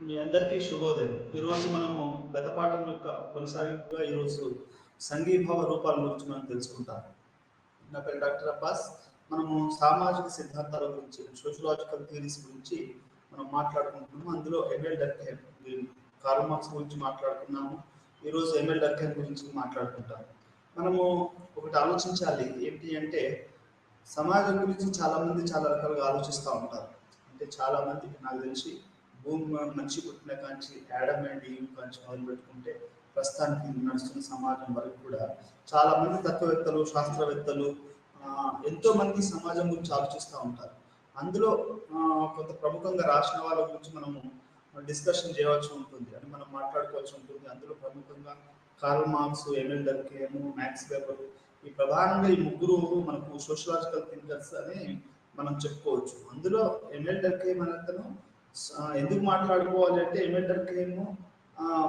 మీ అందరికీ శుభోదయం. ఈరోజు మనము గత పాఠం యొక్క కొనసాగింపుగా ఈరోజు సంఘీభావ రూపాల గురించి మనం తెలుసుకుంటాం. నా పేరు డాక్టర్ అబ్బాస్. మనము సామాజిక సిద్ధాంతాల గురించి, సోషలాజికల్ థియరీస్ గురించి మనం మాట్లాడుకుంటున్నాము. అందులో ఎమిల్ డర్కైమ్, కార్ల్ మార్క్స్ గురించి మాట్లాడుకున్నాము. ఈరోజు ఎమిల్ డర్కైమ్ గురించి మాట్లాడుకుంటాము. మనము ఒకటి ఆలోచించాలి, ఏంటి అంటే సమాజం గురించి చాలామంది చాలా రకాలుగా ఆలోచిస్తూ ఉంటారు. అంటే చాలామంది నాకు తెలిసి భూమి మనిషి పుట్టిన కాంచి యాడమ్ అండ్ ఈవ్ కాంచి మొదలు పెట్టుకుంటే ప్రస్తుతానికి నడుస్తున్న సమాజం వరకు కూడా చాలా మంది తత్వవేత్తలు, శాస్త్రవేత్తలు ఎంతో మంది సమాజం గురించి ఆలోచిస్తూ ఉంటారు. అందులో కొంత ప్రముఖంగా రాసిన వాళ్ళ గురించి మనము డిస్కషన్ చేయవలసి ఉంటుంది, అని మనం మాట్లాడుకోవాల్సి ఉంటుంది. అందులో ప్రముఖంగా Karl Marx, Emile Durkheim, Max Weber, ఈ ప్రధానంగా ఈ ముగ్గురు మనకు సోషలాజికల్ థింకర్స్ అని మనం చెప్పుకోవచ్చు. అందులో ఎమిల్ డర్కైమ్ అతను ఎందుకు మాట్లాడుకోవాలి అంటే, ఎమిల్ డర్కైమ్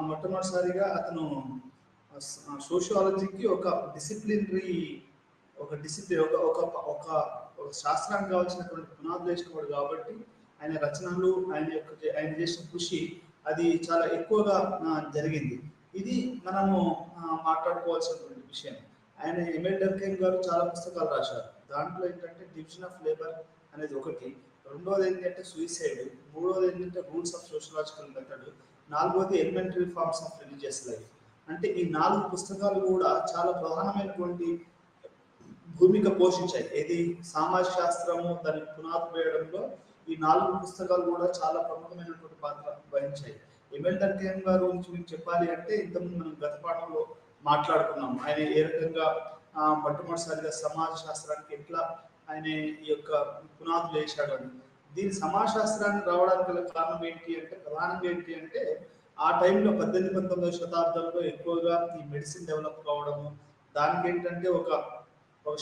మొట్టమొదటిసారిగా అతను సోషియాలజీకి ఒక డిసిప్లినరీ ఒక శాస్త్రానికి కావాల్సినటువంటి పునాదులు వేసుకోవాలి. కాబట్టి ఆయన రచనలు, ఆయన చేసిన కృషి అది చాలా ఎక్కువగా జరిగింది. ఇది మనము మాట్లాడుకోవాల్సినటువంటి విషయం. ఆయన ఎమిల్ డర్కైమ్ గారు చాలా పుస్తకాలు రాశారు. దాంట్లో ఏంటంటే డివిజన్ ఆఫ్ లేబర్ అనేది ఒకటి, రెండోది ఏంటంటే సూయిసైడ్, మూడోది ఏంటంటే రూల్స్ ఆఫ్ సోషలాజికల్ మెథడ్, నాలుగోది elementary forms of religious life. అంటే ఈ 4 పుస్తకాలు కూడా చాలా ప్రధానమైనటువంటి భూమిక పోషించాయి. ఏది సామాజిక శాస్త్రము దానికి పునాది వేయడంలో ఈ 4 పుస్తకాలు కూడా చాలా ప్రముఖమైనటువంటి పాత్ర వహించాయి. ఎమిల్ డర్కైమ్ గారు గురించి మీకు చెప్పాలి అంటే, ఇంతకుముందు మనం గత పాఠంలో మాట్లాడుకున్నాం. ఆయన ఏ రకంగా మొట్టమొదటిసారిగా సమాజ శాస్త్రానికి ఎట్లా ఆయన ఈ యొక్క పునాదులు వేశాడు అని. దీని సమాజ శాస్త్రానికి రావడానికి గల కారణం ఏంటి అంటే, ప్రధానంగా ఏంటి అంటే, ఆ టైంలో 18-19వ శతాబ్దంలో ఎక్కువగా ఈ మెడిసిన్ డెవలప్ కావడము, దానికి ఏంటంటే ఒక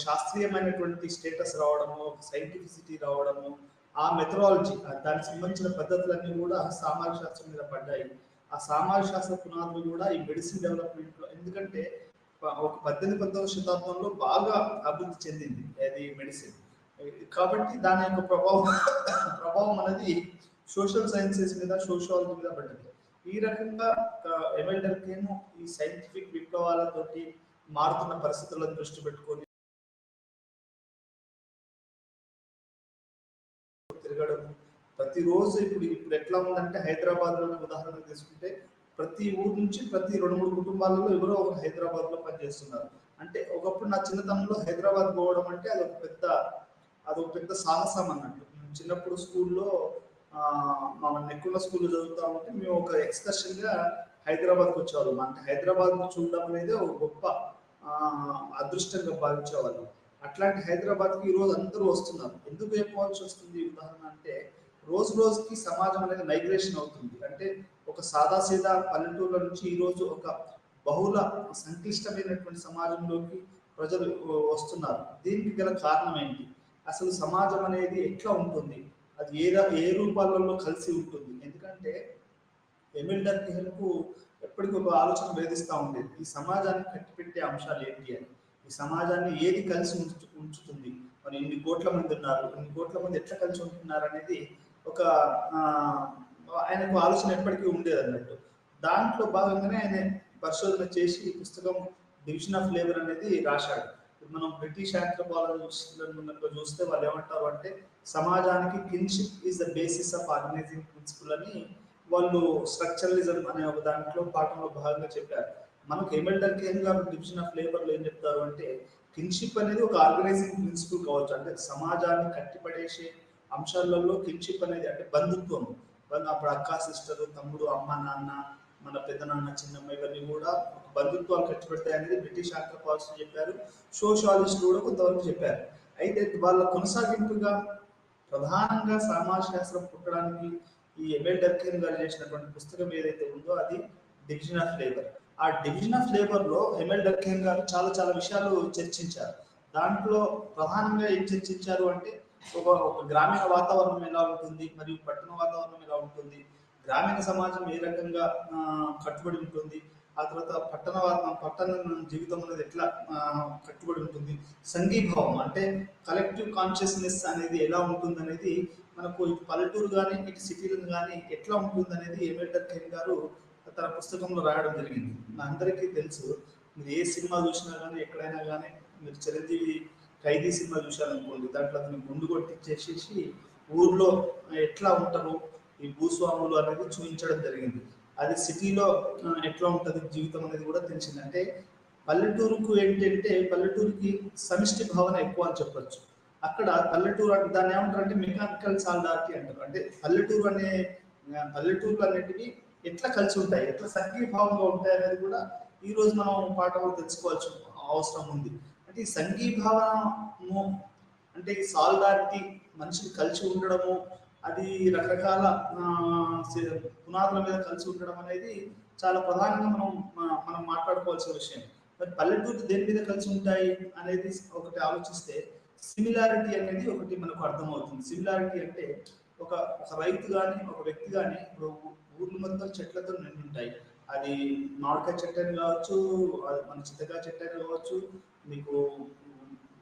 శాస్త్రీయమైనటువంటి స్టేటస్ రావడము, ఒక సైంటిఫిసిటీ రావడము, ఆ మెథడాలజీ, దానికి సంబంధించిన పద్ధతులన్నీ కూడా సామాజిక శాస్త్రం మీద పడ్డాయి. ఆ సామాజిక శాస్త్ర పునాదులు కూడా ఈ మెడిసిన్ డెవలప్మెంట్లో, ఎందుకంటే ఒక 18-19వ శతాబ్దంలో బాగా అభివృద్ధి చెందింది అది మెడిసిన్. కాబట్టి దాని యొక్క ప్రభావం అనేది సోషల్ సైన్సెస్ మీద, సోషియాలజీ మీద పడ్డది. ఈ రకంగా ఎమిల్ డర్కైమ్ ఈ సైంటిఫిక్ విప్లవాలతోటి మారుతున్న పరిస్థితులను దృష్టి పెట్టుకొని తిరగడం, ప్రతిరోజు ఇప్పుడు ఎట్లా ఉందంటే, హైదరాబాద్లో ఉదాహరణ తీసుకుంటే ప్రతి ఊరు నుంచి ప్రతి 2-3 కుటుంబాలలో ఎవరో ఒక హైదరాబాద్లో పనిచేస్తున్నారు. అంటే ఒకప్పుడు నా చిన్నతనంలో హైదరాబాద్ పోవడం అంటే అదొక పెద్ద సాహసం అన్నట్టు. చిన్నప్పుడు స్కూల్లో మన నెక్కుల స్కూల్లో చదువుతా ఉంటే మేము ఒక ఎక్స్కర్షన్గా హైదరాబాద్కి వచ్చేవాళ్ళం. అంటే హైదరాబాద్ చూడడం అనేది ఒక గొప్ప అదృష్టంగా భావించేవాళ్ళం. అట్లాంటి హైదరాబాద్కి ఈరోజు అందరూ వస్తున్నారు. ఎందుకు అయిపోవాల్సి వస్తుంది ఉదాహరణ అంటే, రోజు రోజుకి సమాజం అనేది మైగ్రేషన్ అవుతుంది. అంటే ఒక సాదాసీదా పల్లెటూర్ల నుంచి ఈరోజు ఒక బహుళ సంక్లిష్టమైనటువంటి సమాజంలోకి ప్రజలు వస్తున్నారు. దీనికి గల కారణం ఏంటి? అసలు సమాజం అనేది ఎట్లా ఉంటుంది, అది ఏ రూపాలలో కలిసి ఉంటుంది? ఎందుకంటే ఎమిల్ డర్కైమ్కు ఎప్పటికీ ఒక ఆలోచన వేధిస్తూ ఉండేది, ఈ సమాజాన్ని కట్టిపెట్టే అంశాలు ఏంటి అని. ఈ సమాజాన్ని ఏది కలిసి ఉంచుతుంది, మరి ఇన్ని కోట్ల మంది ఉన్నారు, ఇన్ని కోట్ల మంది ఎట్లా కలిసి ఉంటున్నారు అనేది ఒక ఆయనకు ఆలోచన ఎప్పటికీ ఉండేది అన్నట్టు. దాంట్లో భాగంగానే ఆయన పరిశోధన చేసి ఈ పుస్తకం డివిజన్ ఆఫ్ లేబర్ అనేది రాశాడు. మనం బ్రిటిష్ ఆంథ్రోపాలజిస్టులను చూస్తే వాళ్ళు ఏమంటారు అంటే, సమాజానికి kinship is the basis of organizing principle అని వాళ్ళు స్ట్రక్చరలిజం అనే ఒక దాంట్లో పాఠంలో భాగంగా చెప్పారు. మనకు ఎమిల్ డర్కైమ్ గారు డివిజన్ ఆఫ్ లేబర్లో ఏం చెప్తారు అంటే, కిన్షిప్ అనేది ఒక ఆర్గనైజింగ్ ప్రిన్సిపల్ కావచ్చు. అంటే సమాజాన్ని కట్టిపడేసే అంశాలలో కిన్షిప్ అనేది, అంటే బంధుత్వం, అప్పుడు అక్క, సిస్టర్, తమ్ముడు, అమ్మ, నాన్న, మన పెద్దనాన్న, చిన్నమ్మ, ఇవన్నీ కూడా బంధుత్వాలు కట్టిపెడతాయి అనేది బ్రిటిష్ ఆంథ్రోపాలజిస్టులు చెప్పారు. సోషియాలజిస్టులు కూడా కొంతవరకు చెప్పారు. అయితే వాళ్ళ కొనసాగింపుగా ప్రధానంగా సమాజ శాస్త్రం పుట్టడానికి ఈ ఎమిల్ డర్కైమ్ గారు చేసినటువంటి పుస్తకం ఏదైతే ఉందో అది డివిజన్ ఆఫ్ లేబర్. ఆ డివిజన్ ఆఫ్ లేబర్లో ఎమిల్ డర్కైమ్ గారు చాలా చాలా విషయాలు చర్చించారు. దాంట్లో ప్రధానంగా ఏం చర్చించారు అంటే, ఒక గ్రామీణ వాతావరణం ఎలా ఉంటుంది మరియు పట్టణ వాతావరణం ఎలా ఉంటుంది, గ్రామీణ సమాజం ఏ రకంగా కట్టుబడి ఉంటుంది, ఆ తర్వాత పట్టణ జీవితం అనేది ఎట్లా కట్టుబడి ఉంటుంది, సంఘీభావం అంటే కలెక్టివ్ కాన్షియస్నెస్ అనేది ఎలా ఉంటుంది అనేది మనకు ఇటు పల్లెటూరు కానీ ఇటు సిటీలు కానీ ఎట్లా ఉంటుంది అనేది ఏమేటర్ ఖైన్ గారు తన పుస్తకంలో రాయడం జరిగింది. మన అందరికీ తెలుసు, మీరు ఏ సినిమా చూసినా కానీ ఎక్కడైనా కానీ మీరు చిరంజీవి ఖైదీ సినిమా చూశారనుకోండి, దాంట్లో అతను గుండు కొట్టించేసేసి ఊర్లో ఎట్లా ఉంటారు ఈ భూస్వాములు అనేది చూపించడం జరిగింది. అది సిటీలో ఎట్లా ఉంటుంది జీవితం అనేది కూడా తెలిసింది. అంటే పల్లెటూరుకు ఏంటంటే పల్లెటూరుకి సమిష్టి భావన ఎక్కువ అని చెప్పొచ్చు. అక్కడ పల్లెటూరు అంటే దాన్ని ఏమంటారు అంటే మెకానికల్ సాలిడారిటీ అంటారు. అంటే పల్లెటూరులు అనేటివి ఎట్లా కలిసి ఉంటాయి, ఎట్లా సంఘీభావంగా ఉంటాయి అనేది కూడా ఈ రోజు మనం పాఠంలో తెలుసుకోవాల్సిన అవసరం ఉంది. అంటే ఈ సంఘీభావము అంటే ఈ సాలిడారిటీ మనిషిని కలిసి ఉండడము, అది రకరకాల పునాదుల మీద కలిసి ఉండడం అనేది చాలా ప్రధానంగా మనం మాట్లాడుకోవాల్సిన విషయం. మరి పల్లెటూరు దేని మీద కలిసి ఉంటాయి అనేది ఒకటి ఆలోచిస్తే సిమిలారిటీ అనేది ఒకటి మనకు అర్థమవుతుంది. సిమిలారిటీ అంటే ఒక రైతు కానీ ఒక వ్యక్తి కానీ ఇప్పుడు ఊర్లు మొత్తం చెట్లతో నిండి ఉంటాయి. అది మామిడికాయ చెట్టు అని కావచ్చు, అది మన చింతకాయ చెట్టు అని కావచ్చు, మీకు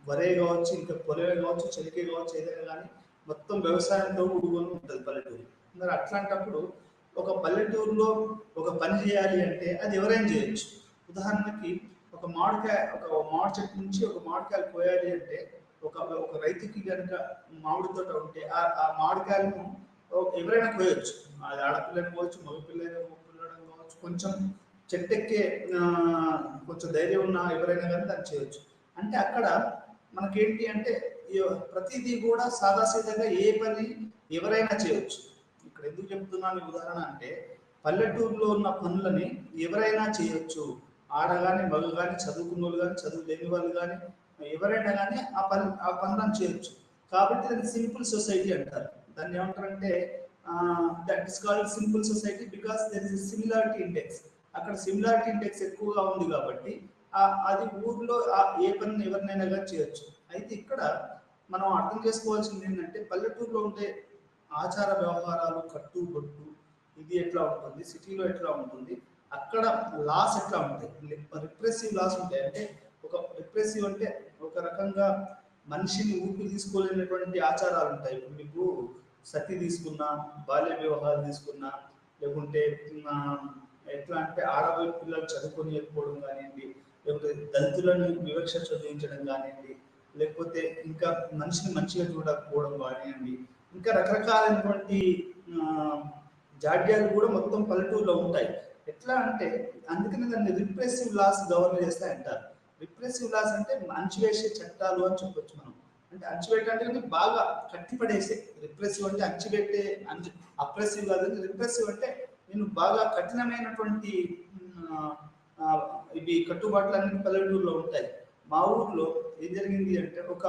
వరే కావచ్చు, ఇంకా పొలమే కావచ్చు, చెలికే కావచ్చు, ఏదైనా కానీ మొత్తం వ్యవసాయంతో కూడుకొని ఉంటుంది పల్లెటూరు. మరి అట్లాంటప్పుడు ఒక పల్లెటూరులో ఒక పని చేయాలి అంటే అది ఎవరైనా చేయొచ్చు. ఉదాహరణకి ఒక మామిడి చెట్టు నుంచి ఒక మామిడికాయలు కోయాలి అంటే ఒక రైతుకి కనుక మామిడి తోట ఉంటే ఆ మామిడికాయలను ఎవరైనా కోయొచ్చు. అది ఆడపిల్లని కావచ్చు, మగపిల్లని కావచ్చు, కొంచెం చెట్టెక్కే కొంచెం ధైర్యం ఉన్న ఎవరైనా కానీ దాన్ని చేయొచ్చు. అంటే అక్కడ మనకేంటి అంటే ప్రతిదీ కూడా సాదాసీదంగా ఏ పని ఎవరైనా చేయొచ్చు. ఇక్కడ ఎందుకు చెప్తున్నాను ఉదాహరణ అంటే పల్లెటూరులో ఉన్న పనులని ఎవరైనా చేయొచ్చు. ఆడ కానీ మగ కానీ చదువుకున్న వాళ్ళు కానీ చదువు లేని వాళ్ళు కానీ ఎవరైనా కానీ ఆ పనులను చేయొచ్చు. కాబట్టి దాన్ని సింపుల్ సొసైటీ అంటారు. దాన్ని ఏమంటారంటే that is called simple society because there is similarity index. అక్కడ సిమిలారిటీ ఇండెక్స్ ఎక్కువగా ఉంది కాబట్టి అది ఊర్లో ఏ పనిని ఎవరినైనా కానీ చేయొచ్చు. అయితే ఇక్కడ మనం అర్థం చేసుకోవాల్సింది ఏంటంటే పల్లెటూరులో ఉండే ఆచార వ్యవహారాలు, కట్టుబొట్టు ఇది ఎట్లా ఉంటుంది, సిటీలో ఎట్లా ఉంటుంది, అక్కడ లాస్ ఎట్లా ఉంటాయి, రిప్రెసివ్ లాస్ ఉంటాయి. అంటే ఒక రిప్రెసివ్ అంటే ఒక రకంగా మనిషిని ఊపిరి తీసుకోలేనటువంటి ఆచారాలు ఉంటాయి. ఇప్పుడు మీకు సతీ తీసుకున్నా, బాల్య వివాహాలు తీసుకున్నా, లేకుంటే ఎట్లా అంటే ఆడవారి పిల్లలు చదువుకొని వెళ్ళిపోవడం కానివ్వండి, లేకపోతే దళితులను వివక్ష చదివించడం కానివ్వండి, లేకపోతే ఇంకా మనిషిని మంచిగా చూడకపోవడం కానివ్వండి, ఇంకా రకరకాలైనటువంటి జాడ్యాలు కూడా మొత్తం పల్లెటూరులో ఉంటాయి. ఎట్లా అంటే అందుకని దాన్ని రిప్రెసివ్ లాస్ గవర్న్ చేస్తాయి అంటారు. రిప్రెసివ్ లాస్ అంటే అణచివేసే చట్టాలు అని చెప్పొచ్చు మనం. అంటే అణచివేట అంటే బాగా కట్టిపడేసే. రిప్రెసివ్ అంటే అణచిపెట్టే, అప్రెసివ్ కాదు. రిప్రెసివ్ అంటే నేను బాగా కఠినమైనటువంటి ఇవి కట్టుబాట్లు అన్ని పల్లెటూరులో ఉంటాయి. మా ఊర్లో ఏం జరిగింది అంటే ఒక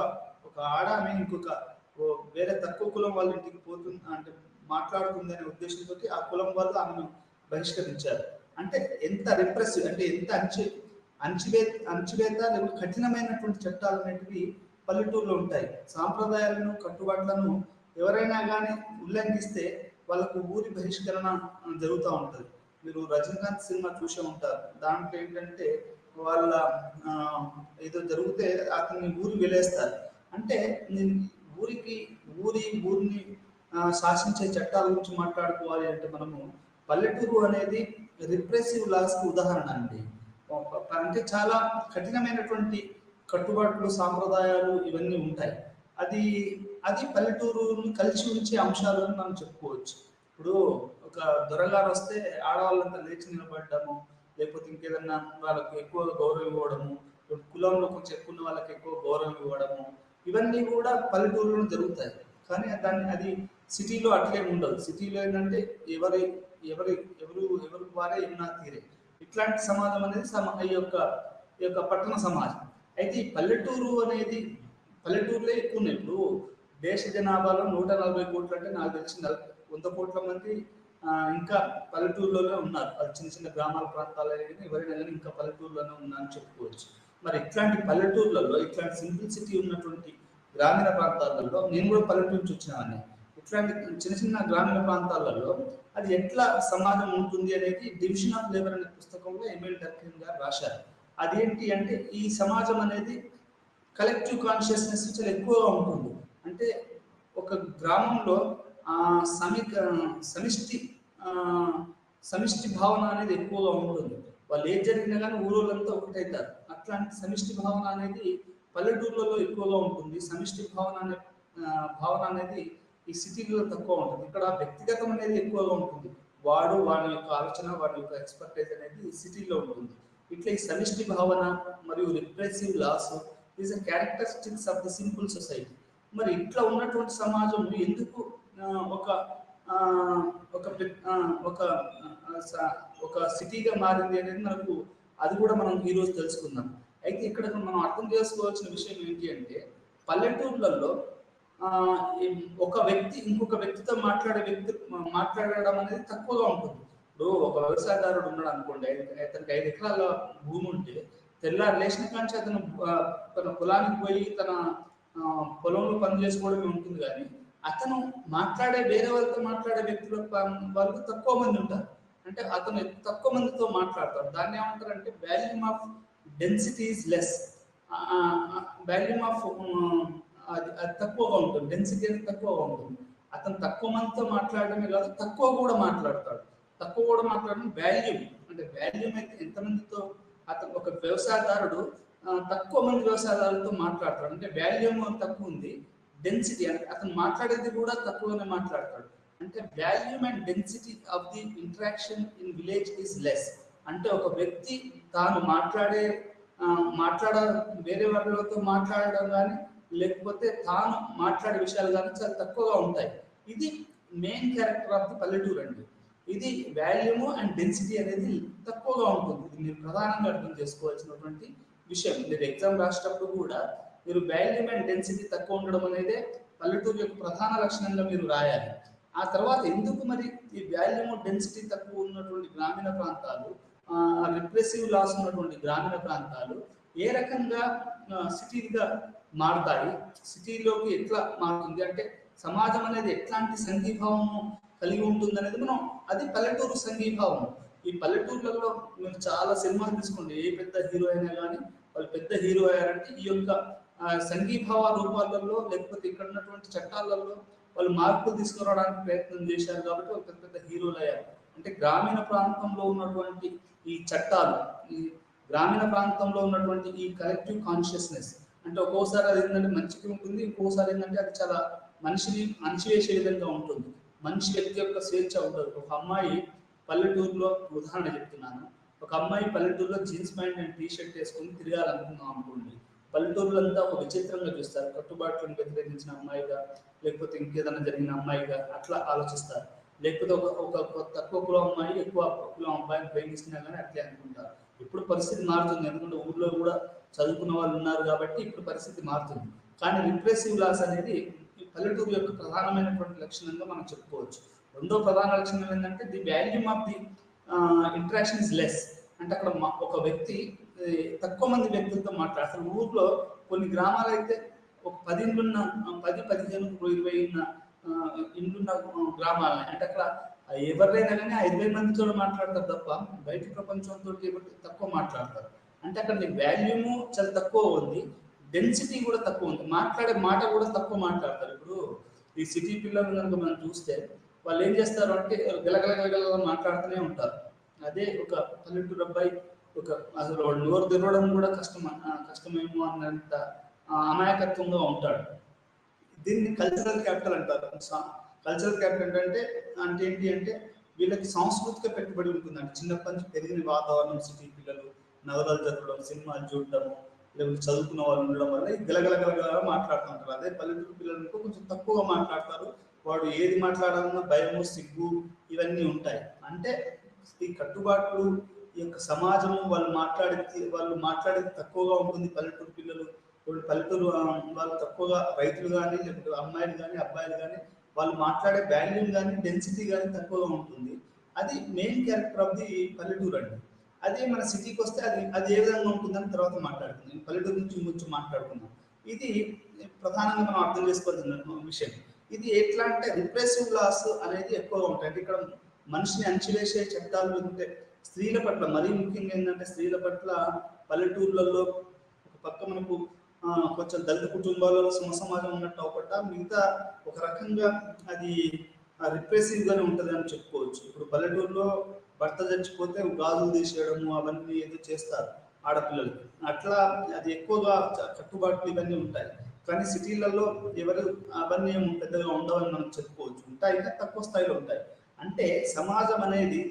ఆడామె ఇంకొక వేరే తక్కువ కులం వాళ్ళ ఇంటికి పోతుంది అంటే మాట్లాడుతుంది అనే ఉద్దేశంతో ఆ కులం వాళ్ళు ఆమెను బహిష్కరించారు. అంటే ఎంత రిప్రెసివ్ అంటే ఎంత అణచివేత లేకపోతే కఠినమైనటువంటి చట్టాలు అనేటివి పల్లెటూరులో ఉంటాయి. సాంప్రదాయాలను, కట్టుబాట్లను ఎవరైనా కానీ ఉల్లంఘిస్తే వాళ్ళకు ఊరి బహిష్కరణ జరుగుతూ ఉంటుంది. మీరు రజనీకాంత్ సినిమా చూసే ఉంటారు. దాంట్లో ఏంటంటే వాళ్ళ ఏదో జరిగితే అతన్ని ఊరి వెళ్ళేస్తారు. అంటే నేను ఊరిని శాసించే చట్టాల గురించి మాట్లాడుకోవాలి అంటే మనము పల్లెటూరు అనేది రిప్రెసివ్ లాస్కి ఉదాహరణ అండి. అంటే చాలా కఠినమైనటువంటి కట్టుబాట్లు, సాంప్రదాయాలు ఇవన్నీ ఉంటాయి. అది పల్లెటూరుని కలిసి ఉంచే అంశాలు అని మనం చెప్పుకోవచ్చు. ఇప్పుడు ఒక దొరగారు వస్తే ఆడవాళ్ళంతా లేచి నిలబడ్డము, లేకపోతే ఇంకేదన్నా వాళ్ళకు ఎక్కువగా గౌరవం ఇవ్వడము, కులంలో కొంచెం ఎక్కువ ఉన్న వాళ్ళకి ఎక్కువ గౌరవం ఇవ్వడము, ఇవన్నీ కూడా పల్లెటూరులో జరుగుతాయి. కానీ అది సిటీలో అట్లేం ఉండదు. సిటీలో ఏంటంటే ఎవరు వారే ఏమన్నా తీరే. ఇట్లాంటి సమాజం అనేది ఈ యొక్క పట్టణ సమాజం. అయితే ఈ పల్లెటూరులో ఎక్కువ ఉన్నాయి. ఇప్పుడు దేశ జనాభాలో 140 కోట్లు అంటే నాకు తెలిసి 100 కోట్ల మంది ఇంకా పల్లెటూరులోనే ఉన్నారు. అది చిన్న చిన్న గ్రామాల ప్రాంతాలు ఎవరైనా కానీ ఇంకా పల్లెటూరులోనే ఉన్నారని చెప్పుకోవచ్చు. మరి ఇట్లాంటి పల్లెటూర్లలో ఇట్లాంటి సింప్లిసిటీ ఉన్నటువంటి గ్రామీణ ప్రాంతాలలో నేను కూడా పల్లెటూరు నుంచి వచ్చినాన్ని. ఇట్లాంటి చిన్న చిన్న గ్రామీణ ప్రాంతాలలో అది ఎట్లా సమాజం ఉంటుంది అనేది డివిజన్ ఆఫ్ లేబర్ అనే పుస్తకంలో ఎంఎల్ డర్కిన్ గారు రాశారు. అదేంటి అంటే ఈ సమాజం అనేది కలెక్టివ్ కాన్షియస్నెస్ చాలా ఎక్కువగా ఉంటుంది. అంటే ఒక గ్రామంలో ఆ సమిక సమిష్టి ఆ, సమిష్టి భావన అనేది ఎక్కువగా ఉంటుంది. వాళ్ళు ఏది జరిగినా కానీ ఊరోళ్ళంతా ఒకటైతారు. అట్లాంటి సమిష్టి భావన అనేది పల్లెటూర్లలో ఎక్కువగా ఉంటుంది. సమిష్టి భావన అనే భావన అనేది ఈ సిటీలో తక్కువ ఉంటుంది. ఇక్కడ వ్యక్తిగతం అనేది ఎక్కువగా ఉంటుంది. వాడి యొక్క ఆలోచన, వాడి యొక్క ఎక్స్పర్టైజ్ అనేది సిటీలో ఉంటుంది. ఇట్లా ఈ సమిష్టి భావన మరియు repressive laws is a characteristics of the simple society. మరి ఇట్లా ఉన్నటువంటి సమాజం ఎందుకు ఆ, ఒక ఆ, ఒక ఆ, ఒక ఒక సిటీగా మారింది అనేది మనకు అది కూడా మనం ఈ రోజు తెలుసుకుందాం. అయితే ఇక్కడ మనం అర్థం చేసుకోవాల్సిన విషయం ఏంటి అంటే పల్లెటూర్లలో ఆ, ఒక వ్యక్తి ఇంకొక వ్యక్తితో మాట్లాడడం అనేది తక్కువగా ఉంటుంది. ఇప్పుడు ఒక వ్యవసాయదారుడు ఉన్నాడు అనుకోండి, అతనికి 5 ఎకరాల భూమి ఉంటే తెల్లారు లేచిన కాంచి అతను తన పొలానికి పోయి తన పొలంలో పని చేసుకోవడమే ఉంటుంది. కానీ అతను వేరే వాళ్ళతో మాట్లాడే వ్యక్తుల వాళ్ళు తక్కువ మంది ఉంటారు. అంటే అతను తక్కువ మందితో మాట్లాడతాడు. దాన్ని ఏమంటారంటే volume of density is less. Volume of అది తక్కువగా ఉంటుంది. డెన్సిటీ అనేది తక్కువగా ఉంటుంది. అతను తక్కువ మందితో మాట్లాడడమే కాదు, తక్కువ కూడా మాట్లాడతాడు. మాట్లాడడం వాల్యూమ్. అంటే వాల్యూమ్ అయితే ఎంతమందితో అతను ఒక వ్యవసాయదారుడు తక్కువ మంది వ్యవసాయదారులతో మాట్లాడతాడు. అంటే వాల్యూమ్ తక్కువ ఉంది, డెన్సిటీ అంటే అతను మాట్లాడేది కూడా తక్కువనే మాట్లాడతాడు. అంటే volume and density of the interaction in village is less. అంటే ఒక వ్యక్తి తాను వేరే వాళ్ళతో మాట్లాడడం కానీ లేకపోతే తాను మాట్లాడే విషయాలు కానీ చాలా తక్కువగా ఉంటాయి. ఇది మెయిన్ క్యారెక్టర్ ఆఫ్ ది పల్లెటూరు అండి. ఇది వాల్యూమ్ అండ్ డెన్సిటీ అనేది తక్కువగా ఉంటుంది. ఇది మీరు ప్రధానంగా అర్థం చేసుకోవాల్సినటువంటి విషయం. మీరు ఎగ్జామ్ రాసేటప్పుడు కూడా మీరు వాల్యూమ్ అండ్ డెన్సిటీ తక్కువ ఉండడం అనేది పల్లెటూరు యొక్క ప్రధాన లక్షణంగా మీరు రాయాలి. ఆ తర్వాత ఎందుకు మరి ఈ వాల్యూమ్ డెన్సిటీ తక్కువ ఉన్నటువంటి గ్రామీణ ప్రాంతాలు, రిప్రెసివ్ లాస్ ఉన్నటువంటి గ్రామీణ ప్రాంతాలు ఏ రకంగా సిటీగా మారుతాయి, సిటీలోకి ఎట్లా మారుతుంది, అంటే సమాజం అనేది ఎట్లాంటి సంఘీభావము కలిగి ఉంటుంది అనేది అది పల్లెటూరు సంఘీభావం. ఈ పల్లెటూర్లలో మీరు చాలా సినిమాలు తీసుకోండి, ఏ పెద్ద హీరో అయినా కానీ వాళ్ళు పెద్ద హీరో అయ్యారంటే ఈ యొక్క సంఘీభావ రూపాలలో లేకపోతే ఇక్కడ ఉన్నటువంటి చట్టాలలో వాళ్ళు మార్పులు తీసుకురావడానికి ప్రయత్నం చేశారు కాబట్టి వాళ్ళు పెద్ద పెద్ద హీరోలు అయ్యారు. అంటే గ్రామీణ ప్రాంతంలో ఉన్నటువంటి ఈ చట్టాలు, ఈ గ్రామీణ ప్రాంతంలో ఉన్నటువంటి ఈ కలెక్టివ్ కాన్షియస్నెస్ అంటే ఒక్కోసారి అది ఏంటంటే మంచిగా ఉంటుంది, ఇంకోసారి ఏంటంటే అది చాలా మనిషిని అణిచివేసే విధంగా ఉంటుంది. మనిషి వ్యక్తి యొక్క స్వేచ్ఛ ఉంటుంది. ఒక అమ్మాయి పల్లెటూరులో, ఉదాహరణ చెప్తున్నాను, ఒక అమ్మాయి పల్లెటూరులో jeans pant and T shirt వేసుకుని తిరగాలనుకున్నాం అనుకోండి, పల్లెటూరులంతా ఒక విచిత్రంగా చూస్తారు. కట్టుబాట్లను వ్యతిరేకించిన అమ్మాయిగా లేకపోతే ఇంకేదైనా జరిగిన అమ్మాయిగా అట్లా ఆలోచిస్తారు. లేకపోతే ఒక తక్కువ కులం అమ్మాయి ఎక్కువ కులం అబ్బాయిని ప్రేమిస్తున్నా కానీ అట్లే అనుకుంటారు. ఇప్పుడు పరిస్థితి మారుతుంది, ఎందుకంటే ఊర్లో కూడా చదువుకున్న వాళ్ళు ఉన్నారు కాబట్టి ఇప్పుడు పరిస్థితి మారుతుంది. కానీ రిప్రెసివ్ లాస్ అనేది పల్లెటూరు యొక్క ప్రధానమైనటువంటి లక్షణంగా మనం చెప్పుకోవచ్చు. రెండో ప్రధాన లక్షణం ఏంటంటే the volume of the interaction is less. అంటే అక్కడ ఒక వ్యక్తి తక్కువ మంది వ్యక్తులతో మాట్లాడతారు. ఊర్లో కొన్ని గ్రామాలు అయితే ఒక 10 ఇండ్లున్న 10, 15, 20 ఇండ్లున్న గ్రామాలని, అంటే అక్కడ ఎవరినైనా కానీ 20 మందితో మాట్లాడతారు తప్ప బయట ప్రపంచంతో తక్కువ మాట్లాడతారు. అంటే అక్కడ వాల్యూము చాలా తక్కువ ఉంది, డెన్సిటీ కూడా తక్కువ ఉంది, మాట్లాడే మాట కూడా తక్కువ మాట్లాడతారు. ఇప్పుడు ఈ సిటీ పిల్లలు కనుక మనం చూస్తే వాళ్ళు ఏం చేస్తారు అంటే గలగలగలగల మాట్లాడుతూనే ఉంటారు. అదే ఒక పల్లెటూరు అబ్బాయి అసలు వాడు నోరు తెరవడం కూడా కష్టమేమో అన్నంత అమాయకత్వంగా ఉంటాడు. దీన్ని కల్చరల్ క్యాపిటల్ అంటారు. కల్చరల్ క్యాపిటల్ అంటే ఏంటి అంటే వీళ్ళకి సాంస్కృతిక పెట్టుబడి ఉంటుంది. అంటే చిన్నప్పటి నుంచి పెరిగిన వాతావరణం, సిటీ పిల్లలు నగరాలు చదవడం, సినిమాలు చూడటము, లేకపోతే చదువుకున్న వాళ్ళు ఉండడం వల్ల గలగలగలగల మాట్లాడుతుంటారు. అదే పల్లెటూరు పిల్లలు కొంచెం తక్కువగా మాట్లాడతారు. వాడు ఏది మాట్లాడాలన్నా భయము, సిగ్గు ఇవన్నీ ఉంటాయి. అంటే ఈ కట్టుబాట్లు, ఈ యొక్క సమాజము వాళ్ళు మాట్లాడేది తక్కువగా ఉంటుంది. పల్లెటూరు పిల్లలు, పల్లెటూరు వాళ్ళు తక్కువగా, రైతులు కానీ లేకపోతే అమ్మాయిలు కానీ అబ్బాయిలు కానీ వాళ్ళు మాట్లాడే వాల్యూమ్ కానీ డెన్సిటీ కానీ తక్కువగా ఉంటుంది. అది మెయిన్ క్యారెక్టర్ ఆఫ్ ది పల్లెటూరు అండి. అదే మన సిటీకి వస్తే అది ఏ విధంగా ఉంటుందని తర్వాత మాట్లాడుతుంది. పల్లెటూరు నుంచి కొంచెం మాట్లాడుకుందాం. ఇది ప్రధానంగా మనం అర్థం చేసుకోవాల్సిన విషయం. ఇది ఎట్లా అంటే రిప్రెసివ్ లాస్ అనేది ఎక్కువగా ఉంటాయి. అంటే ఇక్కడ మనిషిని అణచివేసే చట్టాలు ఉంటే స్త్రీల పట్ల మరీ ముఖ్యంగా ఏంటంటే స్త్రీల పట్ల పల్లెటూర్లలో ఒక పక్క మనకు కొంచెం దళిత కుటుంబాలలో సమాజం ఉన్నట్టు అవ్వకుండా మిగతా ఒక రకంగా అది రిప్రెసివ్ గానే ఉంటుంది అని చెప్పుకోవచ్చు. ఇప్పుడు పల్లెటూరులో భర్త చచ్చిపోతే గాజులు తీసేయడము అవన్నీ ఏదో చేస్తారు ఆడపిల్లలకి, అట్లా అది ఎక్కువగా కట్టుబాట్లు ఇవన్నీ ఉంటాయి. కానీ సిటీలలో ఎవరు అవన్నీ పెద్దగా ఉండవని మనం చెప్పుకోవచ్చు. ఉంటాయి కానీ తక్కువ స్థాయిలో ఉంటాయి. అంటే సమాజం అనేది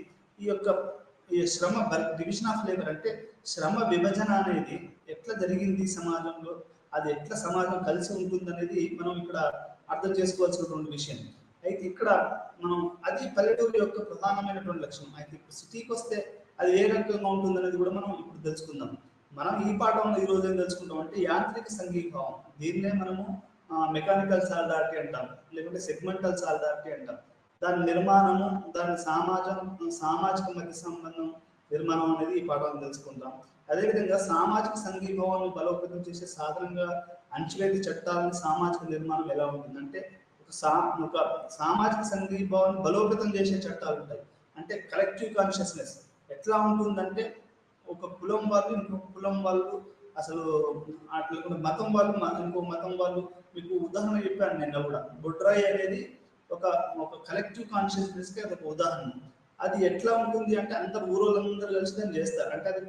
ఈ శ్రమ డివిజన్ ఆఫ్ లేబర్ అంటే శ్రమ విభజన అనేది ఎట్లా జరిగింది సమాజంలో, అది ఎట్లా సమాజం కలిసి ఉంటుంది అనేది మనం ఇక్కడ అర్థం చేసుకోవాల్సినటువంటి విషయం. అయితే ఇక్కడ మనం అది పల్లెటూరు యొక్క ప్రధానమైనటువంటి లక్షణం. అయితే ఇప్పుడు సిటీకి వస్తే అది ఏ రకంగా ఉంటుంది అనేది కూడా మనం ఇప్పుడు తెలుసుకుందాం. మనం ఈ పాఠంలో ఈ రోజు ఏం తెలుసుకుంటాం అంటే యాంత్రిక సంఘీభావం. దీన్నే మనము మెకానికల్ సాలిడారిటీ అంటాం, లేకుంటే సెగ్మెంటల్ సాలిడారిటీ అంటాం. దాని నిర్మాణము, దాని సామాజిక మధ్య సంబంధం నిర్మాణం అనేది ఈ పాఠంలో తెలుసుకుంటాం. అదేవిధంగా సామాజిక సంఘీభావాన్ని బలోపేతం చేసే సాధనంగా అణచివేత చట్టాలని సామాజిక నిర్మాణం ఎలా ఉంటుందంటే ఒక సామాజిక సంఘీభావాన్ని బలోపేతం చేసే చట్టాలు ఉంటాయి. అంటే కలెక్టివ్ కాన్షియస్నెస్ ఎట్లా ఉంటుందంటే ఒక కులం వాళ్ళు ఇంకొక కులం వాళ్ళు, అసలు అట్లా మతం వాళ్ళు ఇంకో మతం వాళ్ళు. మీకు ఉదాహరణ చెప్పాను నిన్న కూడా, బొడ్రాయి అనేది ఒక కలెక్టివ్ కాన్షియస్నెస్ కి అదొక ఉదాహరణ. అది ఎట్లా ఉంటుంది అంటే అందరు ఊరోళ్ళందరూ కలిసి దాన్ని చేస్తారు. అంటే అది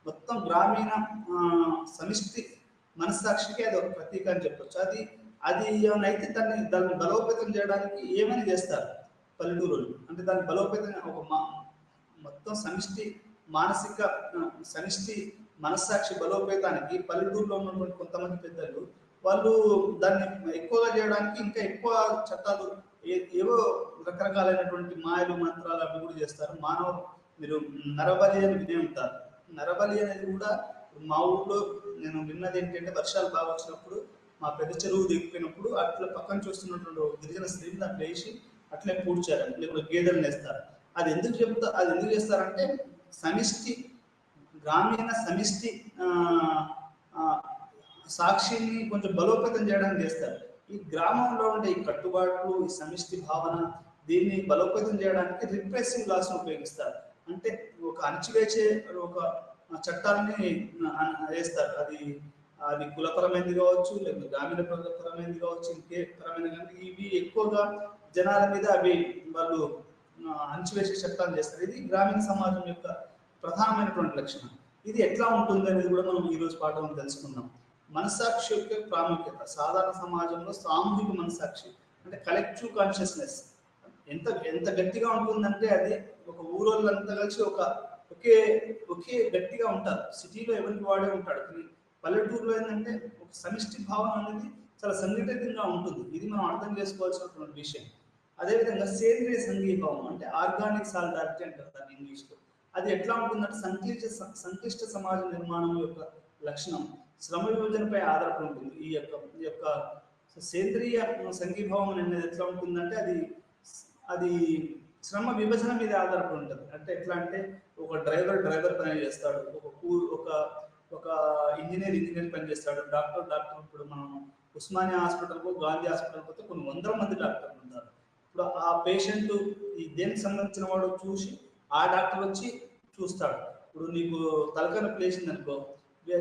మొత్తం గ్రామీణ సమిష్టి మనస్సాక్షికి అది ఒక ప్రతీక అని చెప్పొచ్చు. అది ఏమైనా దాన్ని బలోపేతం చేయడానికి ఏమైనా చేస్తారు పల్లెటూరు. అంటే దాన్ని బలోపేతంగా మొత్తం సమిష్టి మనస్సాక్షి బలోపేతానికి పల్లెటూరులో ఉన్నటువంటి కొంతమంది పెద్దలు వాళ్ళు దాన్ని ఎక్కువగా చేయడానికి ఇంకా ఎక్కువ చట్టాలు ఏవో రకరకాలైనటువంటి మాయలు మంత్రాలు అవి కూడా చేస్తారు. మీరు నరబలి అని వినే ఉంటారు. నరబలి అనేది కూడా మా ఊళ్ళో నేను విన్నది ఏంటంటే వర్షాలు బాగా వచ్చినప్పుడు మా పెద్ద చెరువు దిగిపోయినప్పుడు అట్లా పక్కన చూస్తున్నటువంటి గిరిజన స్త్రీని అట్లా వేసి అట్లే పూడ్చారు, లేకపోతే గేదెలను వేస్తారు. అది ఎందుకు చేస్తారంటే గ్రామీణ సమిష్టి సాక్షిని కొంచెం బలోపేతం చేయడానికి చేస్తారు. ఈ గ్రామంలో ఉండే ఈ కట్టుబాట్లు, ఈ సమిష్టి భావన, దీన్ని బలోపేతం చేయడానికి రిప్రెసివ్ లాస్ ఉపయోగిస్తారు. అంటే ఒక అణచివేసే ఒక చట్టాలని వేస్తారు. అది కులపరమైనది కావచ్చు, లేకపోతే గ్రామీణ పరమైనది కావచ్చు, ఇంకే పరమైన, కానీ ఇవి ఎక్కువగా జనాల మీద వాళ్ళు అణచివేసే చట్టాలు చేస్తారు. ఇది గ్రామీణ సమాజం యొక్క ప్రధానమైనటువంటి లక్షణం. ఇది ఎట్లా ఉంటుంది అనేది కూడా మనం ఈరోజు పాఠంలో తెలుసుకుందాం. మనస్సాక్షి యొక్క ప్రాముఖ్యత. సాధారణ సమాజంలో సామూహిక మనస్సాక్షి అంటే కలెక్టివ్ కాన్షియస్నెస్ ఎంత గట్టిగా ఉంటుందంటే అది ఒక ఊరోళ్ళంతా కలిసి ఒకే గట్టిగా ఉంటారు. సిటీలో ఎవరికి వాడే ఉంటాడు, కానీ పల్లెటూరులో ఏంటంటే ఒక సమిష్టి భావం అనేది చాలా సంఘటితంగా ఉంటుంది. ఇది మనం అర్థం చేసుకోవాల్సినటువంటి విషయం. అదేవిధంగా సేంద్రియ సంఘీభావం అంటే ఆర్గానిక్ సాలిడారిటీ అంటారు దాన్ని ఇంగ్లీష్లో. అది ఎట్లా ఉంటుందంటే సంక్లిష్ట సమాజ నిర్మాణం యొక్క లక్షణం శ్రమ విభజనపై ఆధారపడి ఉంటుంది. ఈ యొక్క సేంద్రియ సంఘీభావం అనేది ఎట్లా ఉంటుందంటే అది శ్రమ విభజన మీద ఆధారపడి ఉంటుంది. అంటే ఎట్లా అంటే ఒక డ్రైవర్ పని చేస్తాడు, ఒక ఇంజనీర్ పని చేస్తాడు, డాక్టర్. ఇప్పుడు మనం ఉస్మానియా హాస్పిటల్కు, గాంధీ హాస్పిటల్ పోతే కొన్ని 100 మంది డాక్టర్లు ఉంటారు. ఇప్పుడు ఆ పేషెంట్ దేనికి సంబంధించిన వాడు చూసి ఆ డాక్టర్ వచ్చి చూస్తాడు. ఇప్పుడు నీకు తలకాయ నొప్పి లేచింది అనుకో,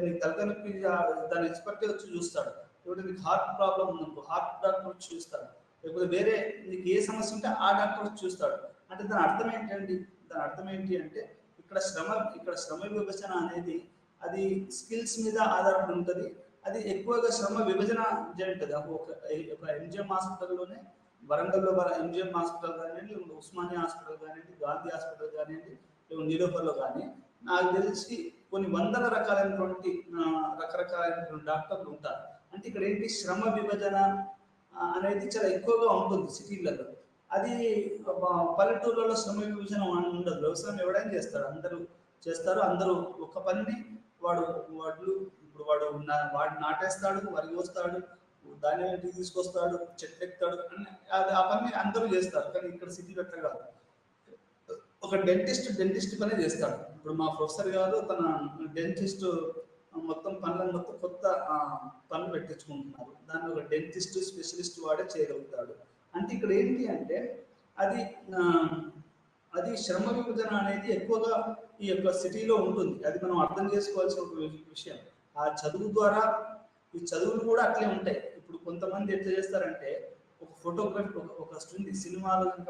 నీకు తలకాయ నొప్పి దాని ఎక్స్పర్ట్ వచ్చి చూస్తాడు. లేకపోతే నీకు హార్ట్ ప్రాబ్లం ఉందనుకో, హార్ట్ డాక్టర్ వచ్చి చూస్తాడు. లేకపోతే వేరే నీకు ఏ సమస్య ఉంటే ఆ డాక్టర్ వచ్చి చూస్తాడు. అంటే దాని అర్థం ఏంటి అంటే ఇక్కడ శ్రమ విభజన అనేది అది స్కిల్స్ మీద ఆధారపడి ఉంటుంది. అది ఎక్కువగా శ్రమ విభజన జరుగుతుంది. ఒక ఎంజిఎం హాస్పిటల్లోనే, వరంగల్లో ఎంజిఎం హాస్పిటల్ కానివ్వండి, ఉస్మానియా హాస్పిటల్ కానివ్వండి, గాంధీ హాస్పిటల్ కానివ్వండి, నీలోఫర్లో కానీ నాకు తెలిసి కొన్ని 100 రకాలైనటువంటి డాక్టర్లు ఉంటారు. అంటే ఇక్కడ ఏంటి, శ్రమ విభజన అనేది చాలా ఎక్కువగా ఉంటుంది సిటీలలో. అది పల్లెటూర్లలో శ్రమ విభజన ఉండదు. వ్యవసాయం ఎవడైనా చేస్తాడు, అందరూ చేస్తారు. అందరూ ఒక పనిని వాడు నాటేస్తాడు, వరి కోస్తాడు, ధాన్యం ఇంటికి తీసుకొస్తాడు, చెట్లు ఎక్కుతాడు, ఆ పని అందరూ చేస్తారు. కానీ ఇక్కడ సిటీలో ఎట్లా కాదు. ఒక డెంటిస్ట్ పని చేస్తాడు. ఇప్పుడు మా ప్రొఫెసర్ గారు తన డెంటిస్ట్ మొత్తం కొత్త పనులు పెట్టించుకుంటున్నారు. దాన్ని ఒక డెంటిస్ట్ స్పెషలిస్ట్ వాడే చేయగలుగుతాడు. అంటే ఇక్కడ ఏంటి అంటే అది శ్రమ విభజన అనేది ఎక్కువగా ఈ యొక్క సిటీలో ఉంటుంది. అది మనం అర్థం చేసుకోవాల్సిన విషయం. ఆ చదువు ద్వారా ఈ చదువులు కూడా అట్లే ఉంటాయి. ఇప్పుడు కొంతమంది ఎట్లా చేస్తారంటే ఒక ఫోటోగ్రఫీ ఒక స్టూడెంట్ సినిమాలో కనుక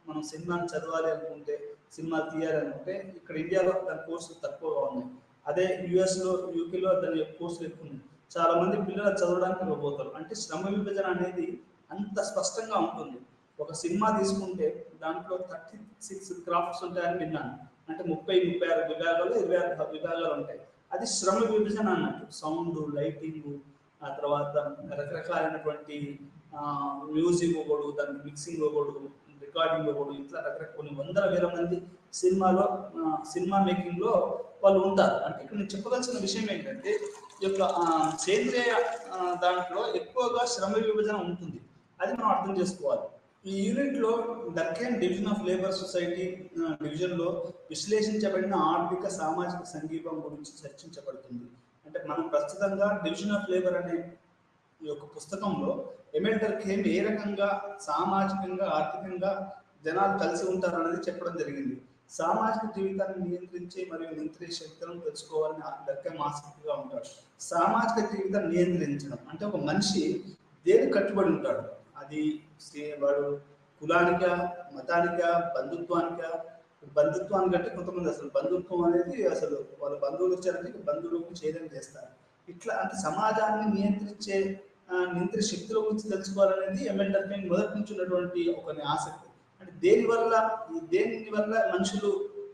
మనం సినిమాని చదవాలి అనుకుంటే, సినిమా తీయాలి అనుకుంటే ఇక్కడ ఇండియాలో దాని కోర్సులు తక్కువగా ఉన్నాయి. అదే యుఎస్లో యూకేలో దాని కోర్సులు ఎక్కువ ఉన్నాయి. చాలా మంది పిల్లలు చదవడానికి పోతారు. అంటే శ్రమ విభజన అనేది అంత స్పష్టంగా ఉంటుంది. ఒక సినిమా తీసుకుంటే దాంట్లో 36 క్రాఫ్ట్స్ ఉంటాయని విన్నాను. అంటే 36 విభాగాలు 26 విభాగాలు ఉంటాయి. అది శ్రమ విభజన అన్నట్టు. సౌండ్, లైటింగ్, ఆ తర్వాత రకరకాలైనటువంటి మ్యూజిక్ ఒకడు, దానికి మిక్సింగ్ ఒకడు, రికార్డింగ్ ఒకడు, ఇట్లా రకరకాల కొన్ని వందల వేల మంది సినిమాలో సినిమా మేకింగ్ లో వాళ్ళు ఉంటారు. అంటే ఇక్కడ నేను చెప్పదలసిన విషయం ఏంటంటే ఈ యొక్క సేంద్రియ దాంట్లో ఎక్కువగా శ్రమ విభజన ఉంటుంది. అది మనం అర్థం చేసుకోవాలి. ఈ యూనిట్ లో Deccan division of labour society division లో విశ్లేషించబడిన ఆర్థిక సామాజిక సంఘీభావం గురించి చర్చించబడుతుంది. అంటే మనం ప్రస్తుతంగా డివిజన్ ఆఫ్ లేబర్ అనే ఈ యొక్క పుస్తకంలో ఎమెల్ డర్కీమ్ ఏ రకంగా సామాజికంగా ఆర్థికంగా జనాలు కలిసి ఉంటారు అనేది చెప్పడం జరిగింది. సామాజిక జీవితాన్ని నియంత్రించే మరియు నియంత్రించే శక్తులను తెలుసుకోవాలని డర్కీమ్ ఆసక్తిగా ఉంటాడు. సామాజిక జీవితాన్ని నియంత్రించడం అంటే ఒక మనిషి దేనికి కట్టుబడి ఉంటాడు, అది వాడు కులానికా, మతానికా, బంధుత్వానికి అంటే కొంతమంది అసలు బంధుత్వం అనేది అసలు వాళ్ళ బంధువులు వచ్చారంటే బంధువులకు చేయడం చేస్తారు. ఇట్లా అంటే సమాజాన్ని నియంత్రించే శక్తుల గురించి తెలుసుకోవాలనేది ఎమెల్ డర్కీమ్ మొదటి నుంచి ఉన్నటువంటి ఒక ఆసక్తి. అంటే దేని వల్ల మనుషులు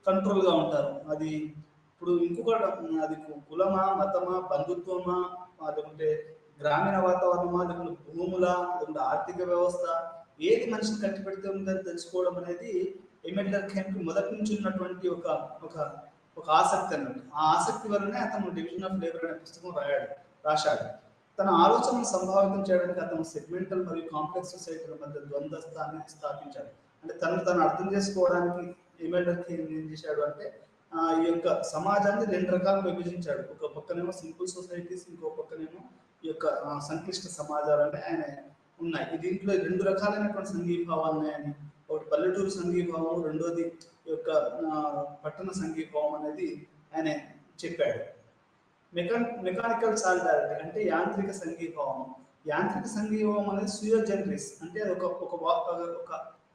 కంట్రోల్ గా ఉంటారు, అది ఇప్పుడు ఇంకొక అది కులమా, మతమా, బంధుత్వమా, లేకుంటే గ్రామీణ వాతావరణమా, లేకుంటే భూముల, లేకుంటే ఆర్థిక వ్యవస్థ, ఏది మనిషిని కట్టిపెడితే ఉందని తెలుసుకోవడం అనేది ఎమెల్ డర్కీమ్ మొదటి నుంచి ఉన్నటువంటి ఒక ఆసక్తి అన్నట్టు. ఆ ఆసక్తి వల్లనే అతను డివిజన్ ఆఫ్ లేబర్ అనే పుస్తకం రాశాడు. తన ఆలోచనను సంభావితం చేయడానికి అతను సెగ్మెంటల్ మరియు కాంప్లెక్స్ సొసైటీల మధ్య ద్వంద్వస్థాన్ని స్థాపించాడు. అంటే తను అర్థం చేసుకోవడానికి ఎమెల్ డర్కీమ్ ఏం చేశాడు అంటే ఈ యొక్క సమాజాన్ని రెండు రకాలుగా విభజించాడు. ఒక పక్కనేమో సింపుల్ సొసైటీస్, ఇంకో పక్కనేమో ఈ యొక్క సంక్లిష్ట సమాజాలు ఆయన ఉన్నాయి. దీంట్లో రెండు రకాలైనటువంటి సంఘీభావాలు ఉన్నాయని, ఒకటి పల్లెటూరు సంఘీభావం, రెండోది ఈ యొక్క పట్టణ సంఘీభావం అనేది ఆయన చెప్పాడు. మెకానికల్ సాలిడారిటీ అంటే యాంత్రిక సంఘీభావం. యాంత్రిక సంఘీభావం అనేది సుయోజనరిస్ అంటే అది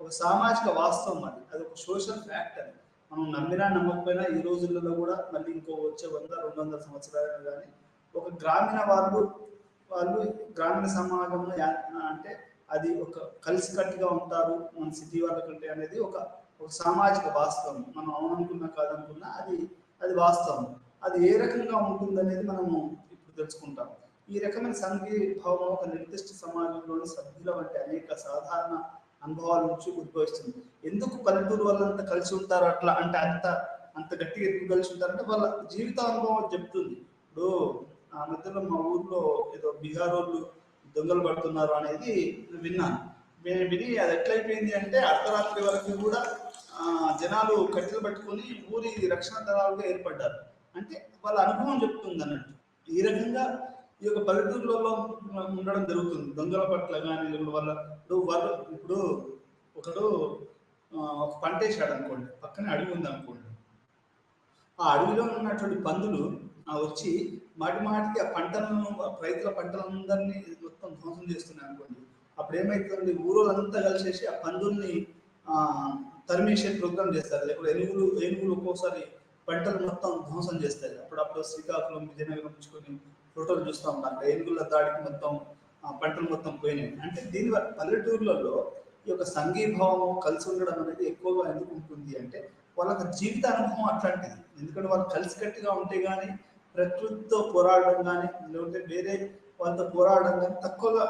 ఒక సామాజిక వాస్తవం, అది ఒక సోషల్ ఫ్యాక్ట్. అని మనం నమ్మినా నమ్మకపోయినా ఈ రోజులలో కూడా మళ్ళీ ఇంకో వచ్చే 100-200 సంవత్సరాలు కానీ ఒక గ్రామీణ వాళ్ళు గ్రామీణ సమాజంలో అంటే అది ఒక కలిసికట్టుగా ఉంటారు మన సిటీ వాళ్ళకంటే అనేది ఒక సామాజిక వాస్తవం. మనం అవుననుకున్నా కాదనుకున్నా అది వాస్తవం. అది ఏ రకంగా ఉంటుందనేది మనము ఇప్పుడు తెలుసుకుంటాం. ఈ రకమైన సంఘీభావం ఒక నిర్దిష్ట సమాజంలోని సభ్యుల వంటి అనేక సాధారణ అనుభవాల నుంచి ఉద్భవిస్తుంది. ఎందుకు పల్లెటూరు వాళ్ళంతా కలిసి ఉంటారు అట్లా అంటే అంత గట్టిగా ఎందుకు కలిసి ఉంటారంటే వాళ్ళ జీవిత అనుభవం చెప్తుంది. ఇప్పుడు ఆ మధ్యలో మా ఊర్లో ఏదో బీహార్ వాళ్ళు దొంగలు పడుతున్నారు అనేది విన్నాను. విని అది ఎట్లయిపోయింది అంటే అర్ధరాత్రి వరకు కూడా జనాలు కట్టెలు పట్టుకొని ఊరి రక్షణ దళాలుగా ఏర్పడ్డారు. అంటే వాళ్ళ అనుభవం చెప్తుంది అన్నట్టు. ఈ రకంగా ఈ యొక్క పల్లెటూరులలో ఉండడం జరుగుతుంది. దొంగల పట్ల కానీ వాళ్ళు ఇప్పుడు ఒకడు ఒక పంట వేసాడు అనుకోండి, పక్కనే అడవి ఉంది అనుకోండి, ఆ అడవిలో ఉన్నటువంటి పందులు వచ్చి మాటికి ఆ పంటలను, రైతుల పంటలందరినీ మొత్తం ధ్వంసం చేస్తున్నాయి అనుకోండి. అప్పుడు ఏమైతుందండి, ఊరోళ్ళంతా కలిసేసి ఆ పందుల్ని తరిమేసే ప్రోగ్రామ్ చేస్తారు. లేకపోతే ఏనుగులు ఒక్కోసారి పంటలు మొత్తం ధ్వంసం చేస్తాయి. అప్పుడప్పుడు శ్రీకాకుళం, విజయనగరం ఉంచుకొని ఫోటోలు చూస్తూ ఉంటాం. ఏనుగుల దాడికి మొత్తం పంటలు మొత్తం పోయినాయి. అంటే దీనివల్ల పల్లెటూర్లలో ఈ యొక్క సంఘీభావం కలిసి ఉండడం అనేది ఎక్కువగా ఎందుకు ఉంటుంది అంటే వాళ్ళకి జీవిత అనుభవం అట్లాంటిది. ఎందుకంటే వాళ్ళు కలిసికట్టుగా ఉంటే కానీ ప్రకృతితో పోరాడడం కానీ లేకపోతే వేరే వాళ్ళతో పోరాడడం కానీ తక్కువగా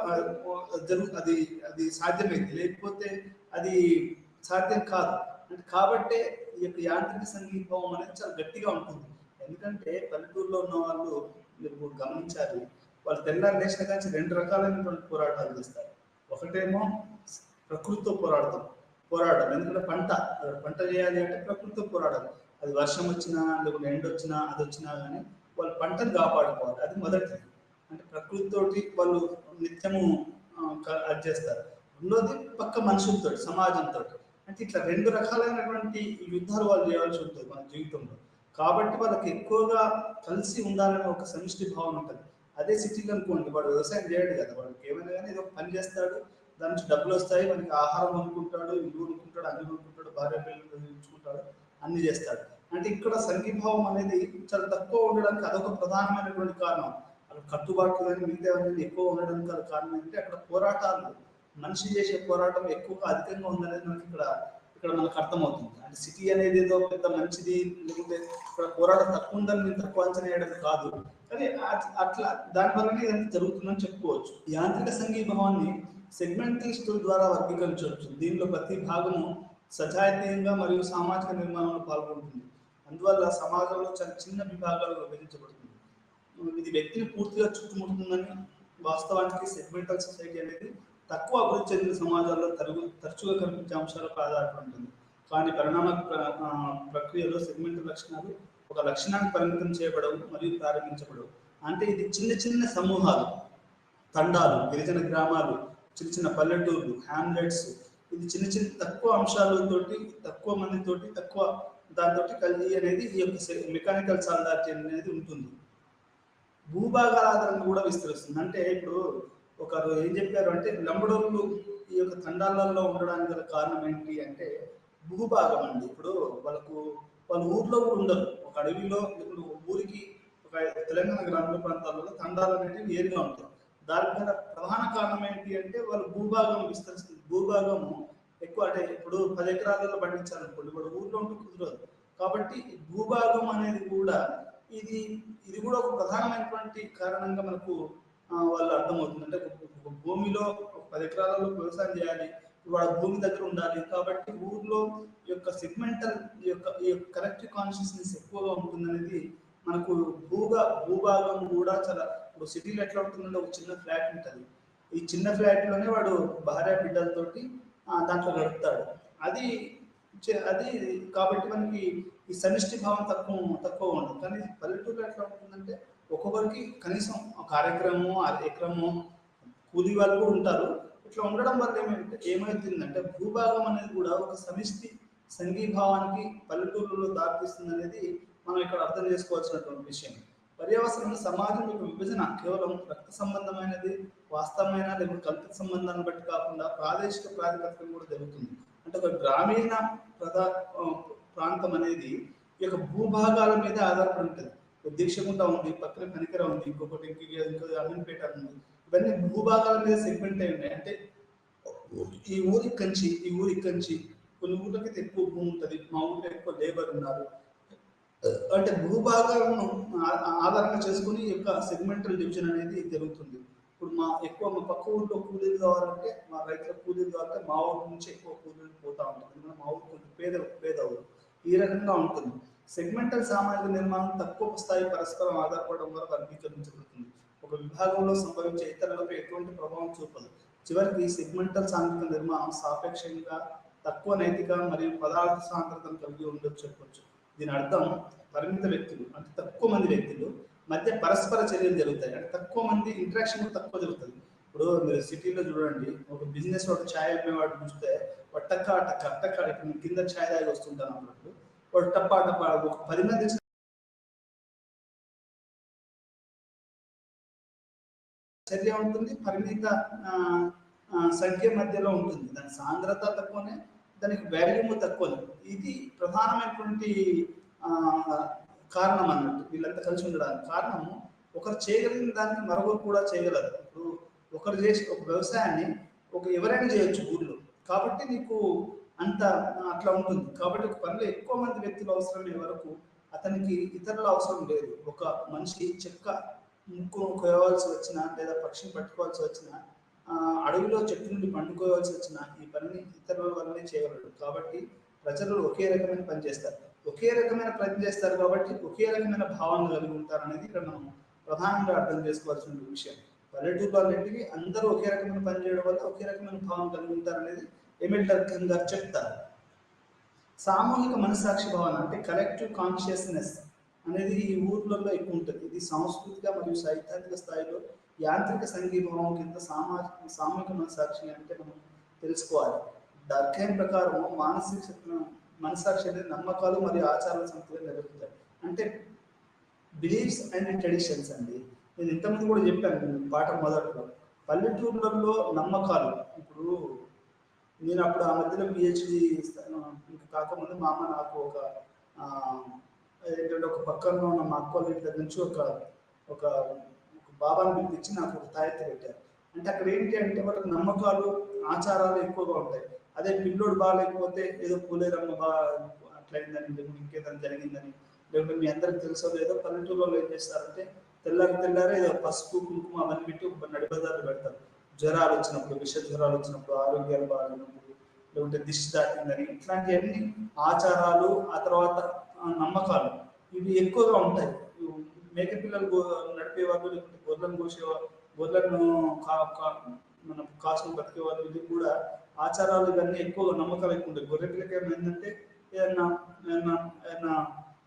అది సాధ్యమైంది, లేకపోతే అది సాధ్యం కాదు. అంటే కాబట్టే ఈ యొక్క యాంత్రిక సంఘీభావం అనేది చాలా గట్టిగా ఉంటుంది. ఎందుకంటే పల్లెటూరులో ఉన్న వాళ్ళు మీరు గమనించాలి, వాళ్ళు తెల్లారి లేచిన కానీ 2 రకాలైనటువంటి పోరాటాలు చేస్తారు. ఒకటేమో ప్రకృతితో పోరాడడం. ఎందుకంటే పంట చేయాలి అంటే ప్రకృతితో పోరాడాలి. అది వర్షం వచ్చినా లేకపోతే ఎండ వచ్చినా అది వచ్చినా కానీ వాళ్ళు పంటను కాపాడుకోవాలి. అది మొదటిది. అంటే ప్రకృతితోటి వాళ్ళు నిత్యము అది చేస్తారు. రెండోది పక్క మనుషులతో, సమాజంతో. అంటే ఇట్లా 2 రకాలైనటువంటి యుద్ధాలు వాళ్ళు చేయాల్సి ఉంటుంది మన జీవితంలో. కాబట్టి వాళ్ళకి ఎక్కువగా కలిసి ఉండాలనే ఒక సమిష్టి భావన ఉంటుంది. అదే సిటీలో అనుకోండి, వాడు వ్యవసాయం చేయడు కదా, వాడికి ఏమైనా కానీ ఏదో పని చేస్తాడు, దాని నుంచి డబ్బులు వస్తాయి, మనకి ఆహారం కొనుక్కుంటాడు, ఇల్లు కొనుక్కుంటాడు, అన్ని కొనుక్కుంటాడు, భార్య పిల్లలు ఉంచుకుంటాడు, అన్ని చేస్తాడు. అంటే ఇక్కడ సంఘీభావం అనేది చాలా తక్కువ ఉండడానికి అదొక ప్రధానమైనటువంటి కారణం. అక్కడ కట్టుబాట్లు కానీ మిగతా అనేది ఎక్కువ ఉండడానికి అది కారణం ఏంటంటే అక్కడ పోరాటాలు, మనిషి చేసే పోరాటం ఎక్కువగా అధికంగా ఉందనేది మనకి ఇక్కడ ఇక్కడ మనకు అర్థమవుతుంది. అంటే సిటీ అనేది ఏదో పెద్ద మంచిది, లేకపోతే ఇక్కడ పోరాటం తక్కువ ఉందని నేను తక్కువ అంచనా వేయడం కాదు, కానీ అట్లా దానివల్లనే ఇదంతా జరుగుతుందని చెప్పుకోవచ్చు. యాంత్రిక సంఘీభావాన్ని సెగ్మెంటలిస్టుల ద్వారా వర్గీకరించవచ్చు. దీనిలో ప్రతి భాగము సజాతీయంగా మరియు సామాజిక నిర్మాణంలో పాల్గొంటుంది. అందువల్ల సమాజంలో చాలా చిన్న విభాగాలుగా విభజించబడుతుంది. ఇది వ్యక్తిని పూర్తిగా చుట్టుముడుతుందని, వాస్తవానికి సెగ్మెంటల్ సొసైటీ అనేది తక్కువ అభివృద్ధి చెందిన సమాజాల్లో తరచుగా కనిపించే అంశాలకు ఆధారపడి ఉంటుంది. కానీ పరిణామ ప్రక్రియలో సెగ్మెంటల్ లక్షణాలు ఒక లక్షణానికి పరిమితం చేయబడవు మరియు ప్రారంభించబడవు. అంటే ఇది చిన్న చిన్న సమూహాలు, తండాలు, గిరిజన గ్రామాలు, చిన్న చిన్న పల్లెటూర్లు, హ్యామ్లెట్స్, ఇది చిన్న చిన్న తక్కువ అంశాలతోటి, తక్కువ మందితోటి, తక్కువ దాంతో కలిగి అనేది ఈ యొక్క మెకానికల్ సాలిడారిటీ అనేది ఉంటుంది. భూభాగాల ఆధారంగా కూడా విస్తరిస్తుంది. అంటే ఇప్పుడు ఒకరు ఏం చెప్పారు అంటే, లంబడోళ్ళు ఈ యొక్క తండాలలో ఉండడానికి గల కారణం ఏంటి అంటే భూభాగం అండి. ఇప్పుడు వాళ్ళ ఊర్లో కూడా ఉండరు, ఒక అడవిలో, ఇప్పుడు ఊరికి ఒక తెలంగాణ గ్రామీణ ప్రాంతాలలో తండాలు అనేవి ఏరుగా ఉంటాయి. దానికి ప్రధాన కారణం ఏంటి అంటే వాళ్ళ భూభాగం విస్తరిస్తుంది. భూభాగము ఎక్కువ, అంటే ఇప్పుడు 10 ఎకరాలలో పండించాలనుకోండి, ఇప్పుడు ఊర్లో ఉంటే కుదరదు. కాబట్టి భూభాగం అనేది కూడా ఇది కూడా ఒక ప్రధానమైనటువంటి కారణంగా మనకు వాళ్ళు అర్థమవుతుంది. అంటే భూమిలో 10 ఎకరాలలో వ్యవసాయం చేయాలి, వాళ్ళ భూమి దగ్గర ఉండాలి. కాబట్టి ఊర్లో యొక్క సెగ్మెంటల్ ఈ కలెక్టివ్ కాన్షియస్నెస్ ఎక్కువగా ఉంటుందనేది మనకు భూభాగం కూడా చాలా. ఇప్పుడు సిటీలో ఎట్లా ఉంటుందంటే ఒక చిన్న ఫ్లాట్ ఉంటుంది, ఈ చిన్న ఫ్లాట్ లోనే వాడు భార్య బిడ్డలతోటి దాంట్లో గడుపుతాడు. అది కాబట్టి మనకి ఈ సమిష్టి భావం తక్కువ ఉండదు. కానీ పల్లెటూరులో ఎట్లా ఉంటుందంటే ఒక్కొక్కరికి కనీసం ఒక ఎకరము, 1 ఎకరము, కూలీ వాళ్ళు కూడా ఉంటారు. ఇట్లా ఉండడం వల్ల ఏమవుతుందంటే భూభాగం అనేది కూడా ఒక సమిష్టి సంఘీభావానికి పల్లెటూరులో దారితీస్తుంది అనేది మనం ఇక్కడ అర్థం చేసుకోవాల్సినటువంటి విషయం. పర్యవసనంలో సమాజం యొక్క విభజన కేవలం రక్త సంబంధమైనది, వాస్తవమైన లేకపోతే కల్పిత సంబంధాన్ని బట్టి కాకుండా ప్రాదేశిక ప్రాతిపదికన కూడా జరుగుతుంది. అంటే ఒక గ్రామీణ ప్రాంతం అనేది ఈ యొక్క భూభాగాల మీద ఆధారపడి ఉంటుంది. దీక్షగుంట ఉంది, పక్కన కనికర ఉంది, ఇంకొకటి ఇంకో అమీన్పేట ఉంది, ఇవన్నీ భూభాగాల మీద సెగ్మెంట్ అయి ఉన్నాయి. అంటే ఈ ఊరికి కంచి కొన్ని ఊర్లకైతే ఎక్కువ భూమి ఉంటుంది, మా ఊళ్ళో ఎక్కువ లేబర్ ఉన్నారు. అంటే భూభాగాలను ఆధారంగా చేసుకుని ఈ యొక్క సెగ్మెంటల్ డివిజన్ అనేది జరుగుతుంది. ఇప్పుడు మా పక్క ఊళ్ళో కూలీలు కావాలంటే, మా రైతుల కూలీలు కావాలంటే మా ఊరి నుంచి ఎక్కువ కూలీలు పోతా ఉంటుంది. మా ఊరు కొంచెం పేద ఊరు, ఈ రకంగా ఉంటుంది. సెగ్మెంటల్ సామాజిక నిర్మాణం తక్కువ స్థాయి పరస్పరం ఆధారపడడం వల్ల వర్గీకరించబడుతుంది. ఒక విభాగంలో సంభవించే ఇతరులపై ఎటువంటి ప్రభావం చూపదు. చివరికి సెగ్మెంటల్ సాంఘిక నిర్మాణం సాపేక్షంగా తక్కువ నైతిక మరియు పదార్థ సాంద్రతను కలిగి ఉండొచ్చు చెప్పవచ్చు. దీని అర్థం పరిమిత వ్యక్తులు, అంటే తక్కువ మంది వ్యక్తులు మధ్య పరస్పర చర్యలు జరుగుతాయి. అంటే తక్కువ మంది ఇంటరాక్షన్ కూడా తక్కువ జరుగుతుంది. ఇప్పుడు మీరు సిటీలో చూడండి, ఒక బిజినెస్ వాడు ఛాయ్ అమ్మేవాడు చూస్తే వాడు టక్క ఇప్పుడు కింద ఛాయ్ తాగి వస్తుంటాను అన్నప్పుడు వాడు టప్పా ఒక 10 మంది చర్య ఉంటుంది, పరిమిత సంఖ్య మధ్యలో ఉంటుంది. దాని సాంద్రత తక్కువనే, దానికి వాల్యూమ్ తక్కువనే. ఇది ప్రధానమైనటువంటి కారణం అన్నట్టు. వీళ్ళంతా కలిసి ఉండడానికి కారణము, ఒకరు చేయగలిగిన దానికి మరొకరు కూడా చేయగలరు. ఇప్పుడు ఒకరు చేసి ఒక వ్యవసాయాన్ని ఎవరైనా చేయొచ్చు ఊళ్ళో, కాబట్టి నీకు అంత అట్లా ఉంటుంది. కాబట్టి ఒక పనిలో ఎక్కువ మంది వ్యక్తులు అవసరమే వరకు అతనికి ఇతరుల అవసరం లేదు. ఒక మనిషి చెక్క ముక్కు కోయవలసి వచ్చినా, లేదా పక్షిని పట్టుకోవాల్సి వచ్చినా, అడవిలో చెట్టు నుండి పండుకోవాల్సి వచ్చినా ఈ పనిని ఇతరుల వల్లనే చేయగలడు. కాబట్టి ప్రజలు ఒకే రకమైన పని చేస్తారు, కాబట్టి ఒకే రకమైన భావన కలిగి ఉంటారు అనేది ఇక్కడ మనం ప్రధానంగా అర్థం చేసుకోవాల్సిన విషయం. పల్లెటూరులన్నింటికి అందరూ ఒకే రకమైన పని చేయడం వల్ల ఒకే రకమైన భావన కలిగి ఉంటారు అనేది ఎమిల్టన్ గారు చెప్తారు. సామూహిక మనసాక్షి భావన అంటే కలెక్టివ్ కాన్షియస్నెస్ అనేది ఈ ఊర్లలో ఎక్కువ ఉంటుంది. ఇది సాంస్కృతిక మరియు సైద్ధాంతిక స్థాయిలో యాంత్రిక సంఘీభావం కింద సామూహిక మనసాక్షి అంటే మనం తెలుసుకోవాలి. డర్కైమ్ ప్రకారం మనసాక్షి అనేది నమ్మకాలు మరియు ఆచారాల సమితిగా జరుగుతాయి. అంటే బిలీఫ్స్ అండ్ ట్రెడిషన్స్ అండి. నేను ఇంతకుముందు కూడా చెప్పాను పాట మొదట్లో, పల్లెటూర్లలో నమ్మకాలు. ఇప్పుడు నేను అప్పుడు ఆ మధ్యలో పిహెచ్డి ఇంకా కాకముందు మా అమ్మ నాకు ఒక ఆ, ఏంటంటే ఒక పక్కన ఉన్న మా అక్క వాళ్ళ ఇంటి దగ్గర నుంచి ఒక ఒక బాబాని పిలిపించి నాకు ఒక తాయెత్తు పెట్టారు. అంటే అక్కడ ఏంటి అంటే వాళ్ళకి నమ్మకాలు, ఆచారాలు ఎక్కువగా ఉంటాయి. అదే పిల్లోడు బాగాలేకపోతే ఏదో పూలేరమ్మ అట్లయిందని, లేకపోతే ఇంకేదైనా జరిగిందని, లేకపోతే మీ అందరికి తెలుసో లేదో పల్లెటూరులో ఏం చేస్తారంటే తెల్లారి ఏదో పసుపు కుంకుమ అవన్నీ పెట్టి ఒక నడిపదాలు పెడతారు. జ్వరాలు వచ్చినప్పుడు, విష జ్వరాలు వచ్చినప్పుడు, ఆరోగ్యాలు బాగాలేనప్పుడు, లేకుంటే దిష్టి దాటిందని, ఇట్లాంటివన్నీ ఆచారాలు, ఆ తర్వాత నమ్మకాలు ఇవి ఎక్కువగా ఉంటాయి. మేక పిల్లలు నడిపేవాళ్ళు, లేకుంటే గొర్రెలను కోసేవాళ్ళు, గొర్రెలను మన కాసులు బతికేవాళ్ళు, ఇది కూడా ఆచారాలు ఇవన్నీ ఎక్కువగా నమ్మకాలు ఎక్కువ ఉంటాయి. గొర్రె పిల్లకి ఏంటంటే ఏదన్నా ఏదన్నా ఏదన్నా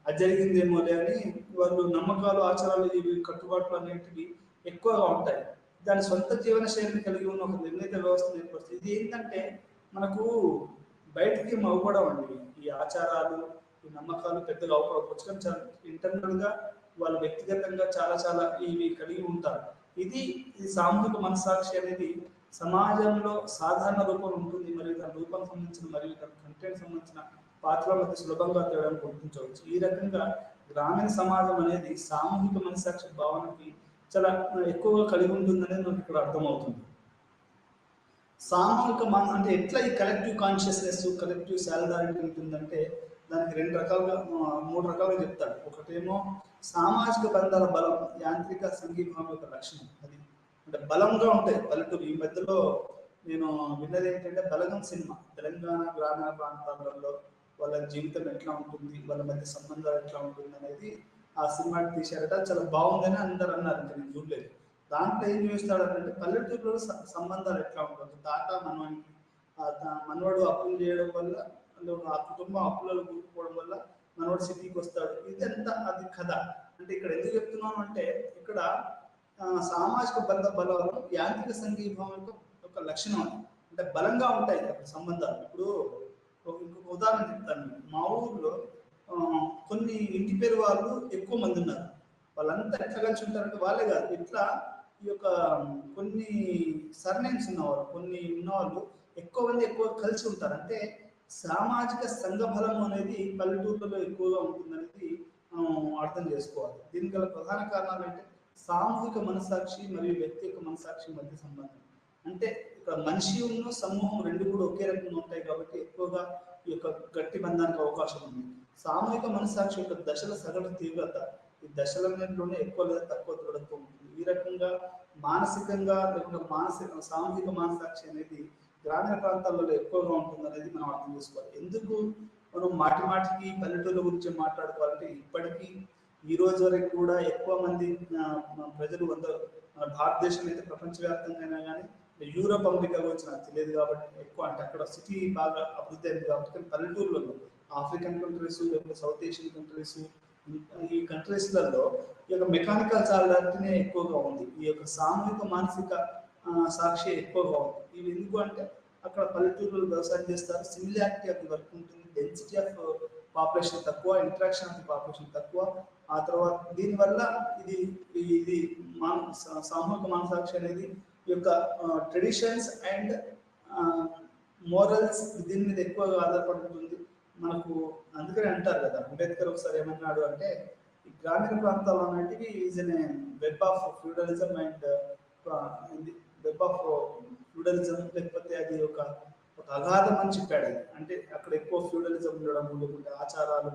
అది జరిగిందేమోలే అని వాళ్ళు నమ్మకాలు, ఆచారాలు, ఇవి కట్టుబాట్లు అనేటివి ఎక్కువగా ఉంటాయి. దాని సొంత జీవన శైలిని కలిగి ఉన్న ఒక నిర్ణీత వ్యవస్థను ఏర్పరుస్తుంది. ఇది ఏంటంటే మనకు బయటికి అవ్వడం అండి. ఈ ఆచారాలు, ఈ నమ్మకాలు పెద్దగా అవ్వకపోవచ్చు, కానీ చాలా ఇంటర్నల్ గా వాళ్ళు వ్యక్తిగతంగా చాలా చాలా ఇవి కలిగి ఉంటారు. ఇది సామూహిక మనస్సాక్షి అనేది సమాజంలో సాధారణ రూపంలో ఉంటుంది, మరియు దాని రూపం సంబంధించిన మరియు దాని కంటెంట్ సంబంధించిన పాత్రల మధ్య సులభంగా తేడాన్ని గుర్తించవచ్చు. ఈ రకంగా గ్రామీణ సమాజం అనేది సామూహిక మనస్సాక్షి భావనకి చాలా ఎక్కువగా కలిగి ఉంటుందనేది మనకి ఇక్కడ అర్థమవుతుంది. సామూహిక అంటే ఎట్లా ఈ కలెక్టివ్ కాన్షియస్నెస్, కలెక్టివ్ సాలిడారిటీ ఉంటుందంటే దానికి మూడు రకాలుగా చెప్తాడు. ఒకటేమో సామాజిక బంధాల బలం, యాంత్రిక సంఘీభావం యొక్క లక్షణం. అది అంటే బలంగా ఉంటాయి పల్లెటూరు. ఈ మధ్యలో నేను విన్నది ఏంటంటే బలగం సినిమా, తెలంగాణ గ్రామీణ ప్రాంతాలలో వాళ్ళ జీవితం ఎట్లా ఉంటుంది, వాళ్ళ మధ్య సంబంధాలు ఎట్లా ఉంటుంది అనేది ఆ సినిమాకి తీశారట. చాలా బాగుందని అందరు అన్నారు, ఇంకా నేను చూడలేదు. దాంట్లో ఏం చూస్తాడంటే పల్లెటూరులో సంబంధాలు ఎట్లా ఉంటుంది, తాత మనవానికి మనవాడు అప్పులు చేయడం వల్ల, ఆ కుటుంబం అప్పులలో కూరుకుపోవడం వల్ల మనవాడు సిటీకి వస్తాడు. ఇదంతా అది కథ. అంటే ఇక్కడ ఎందుకు చెప్తున్నాను అంటే ఇక్కడ సామాజిక బలం యాంత్రిక సంఘీభావం ఒక లక్షణం. అంటే బలంగా ఉంటాయి సంబంధాలు. ఇప్పుడు ఇంకొక ఉదాహరణ చెప్తాను. మా ఊర్లో కొన్ని ఇంటి పేరు వాళ్ళు ఎక్కువ మంది ఉన్నారు. వాళ్ళంతా ఎట్లా కలిసి ఉంటారంటే వాళ్ళే కాదు, ఇట్లా ఈ యొక్క కొన్ని సర్నేమ్స్ ఉన్నవాళ్ళు, కొన్ని ఉన్నవాళ్ళు ఎక్కువ మంది ఎక్కువ కలిసి ఉంటారు. అంటే సామాజిక సంఘ బలం అనేది పల్లెటూర్లలో ఎక్కువగా ఉంటుందనేది మనం అర్థం చేసుకోవాలి. దీనికి గల ప్రధాన కారణాలు అంటే సామూహిక మనసాక్షి మరియు వ్యక్తి యొక్క మనసాక్షి మధ్య సంబంధం. అంటే ఇక్కడ మనిషి ఉన్న సమూహం రెండు కూడా ఒకే రకంగా ఉంటాయి కాబట్టి ఎక్కువగా ఈ యొక్క గట్టి బంధానికి అవకాశం ఉంది. సామూహిక మనసాక్షి యొక్క దశల సగటు తీవ్రత ఈ దశలన్నింటిలోనే ఎక్కువ లేదా తక్కువ దృఢత్వం ఉంటుంది. ఈ రకంగా మానసికంగా లేకుంటే సామూహిక మనసాక్షి అనేది గ్రామీణ ప్రాంతాలలో ఎక్కువగా ఉంటుంది అనేది మనం అర్థం చేసుకోవాలి. ఎందుకు మనం మాటికి పల్లెటూళ్ళ గురించి మాట్లాడుకోవాలంటే ఇప్పటికీ ఈ రోజు వరకు కూడా ఎక్కువ మంది ప్రజలు మన భారతదేశం అయితే ప్రపంచవ్యాప్తంగా కానీ యూరోప్, అమెరికా గురించి నాకు తెలియదు కాబట్టి ఎక్కువ, అంటే అక్కడ సిటీ బాగా అభివృద్ధి అయింది కాబట్టి, పల్లెటూర్లలో ఆఫ్రికన్ కంట్రీస్, లేకపోతే సౌత్ ఏషియన్ కంట్రీస్, ఈ కంట్రీస్లలో ఈ యొక్క మెకానికల్ సాలిడారిటీనే ఎక్కువగా ఉంది. ఈ యొక్క సామూహిక మానసిక సాక్షి ఎక్కువగా ఉంది. ఇవి ఎందుకు అంటే అక్కడ పల్లెటూరులో వ్యవసాయం చేస్తారు, సిమిలారిటీ ఆఫ్ ది వర్క్ ఉంటుంది, డెన్సిటీ ఆఫ్ పాపులేషన్ తక్కువ, ఇంట్రాక్షన్ ఆఫ్ ది పాపులేషన్ తక్కువ. ఆ తర్వాత దీనివల్ల ఇది సామూహిక మనసాక్షి అనేది ఈ యొక్క ట్రెడిషన్స్ అండ్ మోరల్స్ దీని మీద ఎక్కువగా ఆధారపడుతుంది మనకు. అందుకని అంటారు కదా, అంబేద్కర్ ఒకసారి ఏమన్నాడు అంటే ఈ గ్రామీణ ప్రాంతాలు అనేటివి is an web of feudalism and web of feudalism, లేకపోతే అది ఒక అగాధం అని చెప్పాడు. అంటే అక్కడ ఎక్కువ ఫ్యూడలిజం ఉండడం, లేకుంటే ఆచారాల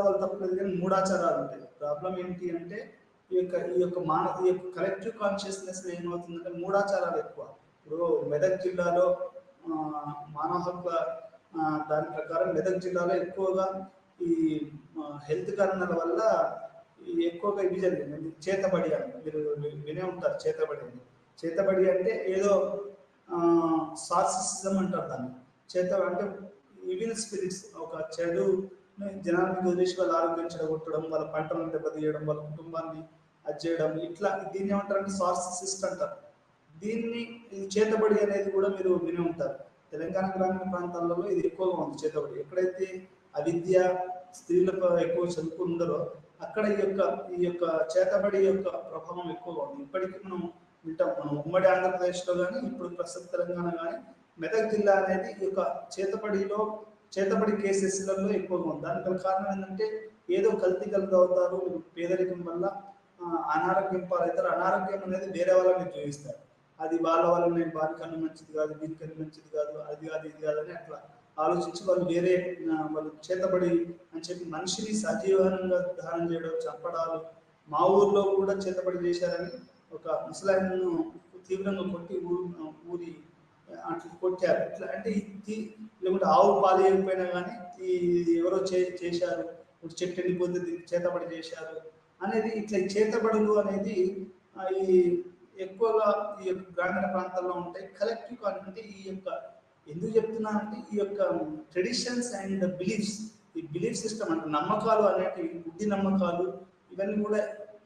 వల్ల తప్పలేదు కానీ మూడాచారాలు ఉంటాయి. ప్రాబ్లం ఏంటి అంటే ఈ యొక్క కలెక్టివ్ కాన్షియస్నెస్ ఏమవుతుందంటే మూడాచారాలు ఎక్కువ. ఇప్పుడు మెదక్ జిల్లాలో మానవ హక్కుల దాని ప్రకారం మెదక్ జిల్లాలో ఎక్కువగా ఈ హెల్త్ కారణాల వల్ల ఎక్కువగా ఇవి జరిగింది. చేతబడి అని మీరు వినే ఉంటారు. చేతబడి అంటే ఏదో సార్సిజం అంటారు దాన్ని. అంటే ఈవిల్ స్పిరిట్స్ ఒక చెడు జనానికి వదిలేసి వాళ్ళ ఆరోగ్యం చెడగొట్టడం, వాళ్ళ పంటలను దెబ్బతీయడం, వాళ్ళ కుటుంబాన్ని అది చేయడం, ఇట్లా దీన్ని ఏమంటారంటే సార్సిసిస్ట్ అంటారు. దీన్ని చేతబడి అనేది కూడా మీరు వినే ఉంటారు. తెలంగాణ గ్రామీణ ప్రాంతాలలో ఇది ఎక్కువగా ఉంది చేతబడి. ఎక్కడైతే అవిద్య, స్త్రీలకు ఎక్కువ చదువుకుందరో ఆ అక్కడ ఈ యొక్క చేతబడి యొక్క ప్రభావం ఎక్కువగా ఉంది. ఇప్పటికీ మనం వింటాం, మనం ఉమ్మడి ఆంధ్రప్రదేశ్లో కానీ ఇప్పుడు ప్రస్తుత తెలంగాణ కానీ మెదక్ జిల్లా అనేది ఈ యొక్క చేతబడి కేసెస్లలో ఎక్కువగా ఉంది. దానికి గల కారణం ఏంటంటే ఏదో కల్తీ అవుతారు, పేదరికం వల్ల అనారోగ్యం పాలవుతారు. అనారోగ్యం అనేది వేరే వాళ్ళని చూపిస్తారు. అది వాళ్ళ నేను వారికన్నా మంచిది కాదు, వీరికన్నా మంచిది కాదు, అది కాదు ఇది కాదని అట్లా ఆలోచించి వాళ్ళు వాళ్ళు చేతబడి అని చెప్పి మనిషిని సజీవంగా దానం చేయడం, చంపడాలు. మా ఊర్లో కూడా చేతబడి చేశారని ఒక ముసలాయనను తీవ్రంగా కొట్టి ఊరి అట్లా కొట్టారు. ఇట్లా అంటే ఇది లేకుంటే ఆవు పాలు అయిపోయినా కానీ ఎవరో చేశారు, చెట్టు ఎండిపోతే చేతబడి చేశారు అనేది ఇట్లా చేతబడులు అనేది ఈ ఎక్కువగా ఈ యొక్క గ్రామీణ ప్రాంతాల్లో ఉంటాయి. కలెక్టివ్ అంటే ఈ యొక్క ఎందుకు చెప్తున్నానంటే ఈ యొక్క ట్రెడిషన్స్ అండ్ బిలీఫ్స్, ఈ బిలీఫ్ సిస్టమ్ అంటే నమ్మకాలు అనేటివి, బుద్ధి నమ్మకాలు ఇవన్నీ కూడా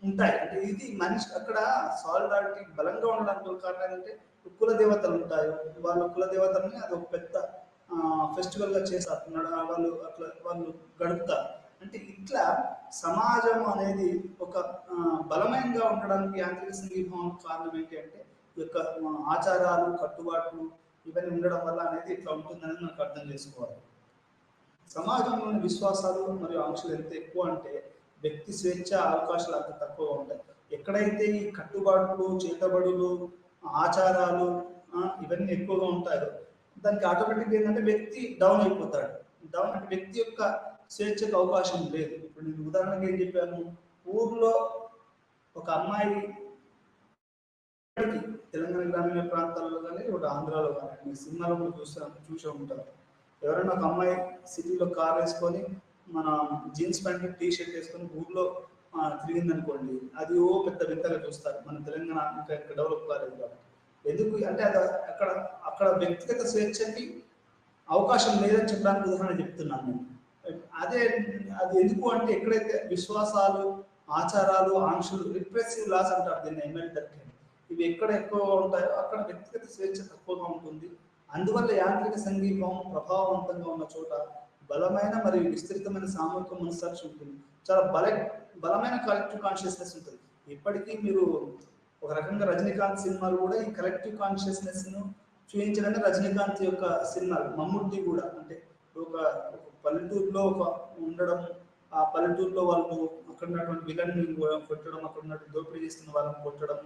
ఉంటాయి. అంటే ఇది మనిషి అక్కడ సాలిడారిటీ బలంగా ఉండడానికి కారణం ఏంటంటే కుల దేవతలు ఉంటాయి. వాళ్ళ కుల దేవతల్ని అది ఒక పెద్ద ఫెస్టివల్ గా చేస్తారు, వాళ్ళు గడుపుతారు. అంటే ఇట్లా సమాజం అనేది ఒక బలమైనగా ఉండడానికి యాంత్రిక సంగీతం కారణం ఏంటి అంటే ఈ యొక్క ఆచారాలు, కట్టుబాట్లు ఇవన్నీ ఉండడం వల్ల అనేది ఇట్లా ఉంటుందని మనకు అర్థం చేసుకోవాలి. సమాజంలోని విశ్వాసాలు మరియు ఆంక్షలు ఎంత ఎక్కువ అంటే వ్యక్తి స్వేచ్ఛ అవకాశాలు అంత తక్కువగా ఉంటాయి. ఎక్కడైతే ఈ కట్టుబాట్లు, చేతబడులు, ఆచారాలు ఇవన్నీ ఎక్కువగా ఉంటాయో దానికి ఆటోమేటిక్గా ఏంటంటే వ్యక్తి డౌన్ అయిపోతాడు. డౌన్ అంటే వ్యక్తి యొక్క స్వేచ్ఛకు అవకాశం లేదు. ఇప్పుడు నేను ఉదాహరణకి ఏం చెప్పాను, ఊర్లో ఒక అమ్మాయి తెలంగాణ గ్రామీణ ప్రాంతాల్లో కానీ ఒక ఆంధ్రాలో కానీ మీ సినిమాలో కూడా చూసే ఉంటారు. ఎవరైనా ఒక అమ్మాయి సిటీలో కార్ వేసుకొని మన జీన్స్ ప్యాంట్ టీ షర్ట్ వేసుకొని ఊర్లో తిరిగింది అనుకోండి, అది పెద్ద వింతగా చూస్తారు. మన తెలంగాణ ఇంకా డెవలప్ కాలేదు కాబట్టి. ఎందుకు అంటే అది అక్కడ వ్యక్తిగత స్వేచ్ఛకి అవకాశం లేదని చెప్పడానికి ఉదాహరణ చెప్తున్నాను నేను. అది ఎందుకు అంటే ఎక్కడైతే విశ్వాసాలు, ఆచారాలు, ఆంక్షలు, రిప్రెసివ్ లాస్ అంటారు దీన్ని, ML13, ఇవి ఎక్కడ ఎక్కువగా ఉంటాయో అక్కడ వ్యక్తిగత స్వేచ్ఛ తక్కువగా ఉంటుంది. అందువల్ల యాంత్రిక సంగీతం ప్రభావవంతంగా ఉన్న చోట బలమైన మరియు విస్తృతమైన సామూహిక మనస్సాక్షి ఉంటుంది. చాలా బలమైన కలెక్టివ్ కాన్షియస్నెస్ ఉంటుంది. ఇప్పటికీ మీరు ఒక రకంగా రజనీకాంత్ సినిమాలు కూడా ఈ కలెక్టివ్ కాన్షియస్నెస్ ను చూపించడానికి రజనీకాంత్ యొక్క సినిమాలు, మమ్ముట్టి కూడా అంటే ఒక పల్లెటూరులో ఉండడం, ఆ పల్లెటూరులో వాళ్ళు అక్కడ ఉన్నటువంటి విలన్ని కొట్టడం, అక్కడ ఉన్నటువంటి దోపిడీ చేస్తున్న వాళ్ళని కొట్టడం,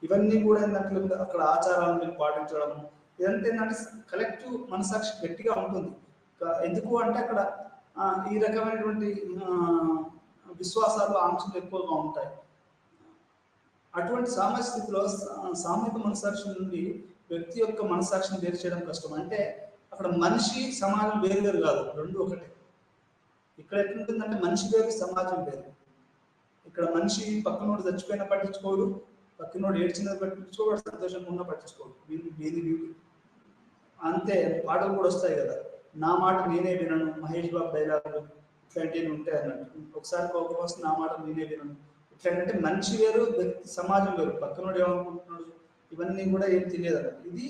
ఇవన్నీ కూడా ఏంటంటే అక్కడ ఆచారాలను పాటించడం, ఇదంతా ఏంటంటే కలెక్టివ్ మనసాక్షి గట్టిగా ఉంటుంది. ఎందుకు అంటే అక్కడ ఈ రకమైనటువంటి విశ్వాసాలు, ఆంక్షలు ఎక్కువగా ఉంటాయి. అటువంటి సామాజిక స్థితిలో సామూహిక మనసాక్షి నుండి వ్యక్తి యొక్క మనసాక్షిని వేరు చేయడం కష్టం. అంటే అక్కడ మనిషి, సమాజం వేరు కాదు, రెండు ఒకటే. ఇక్కడ ఎట్లుంటుందంటే మనిషి వేరు, సమాజం వేరు. ఇక్కడ మనిషి పక్కనోడు చచ్చిపోయినా పట్టించుకోడు, పక్కనోడు ఏడ్చినది పట్టించుకోడు, సంతోషంగా ఉన్నా పట్టించుకోడు. అంతే. పాటలు కూడా వస్తాయి కదా, నా మాట నేనే వినను, మహేష్ బాబు డైలాగులు ఇట్లాంటివి ఉంటాయి అన్నట్టు. ఒకసారి కోపం వస్తే నా మాట నేనే వినను. ఇట్లాంటి మనిషి వేరు, వ్యక్తి, సమాజం వేరు. పక్కనోడు ఏమనుకుంటున్నాడు ఇవన్నీ కూడా ఏం తెలియదు అన్నట్టు. ఇది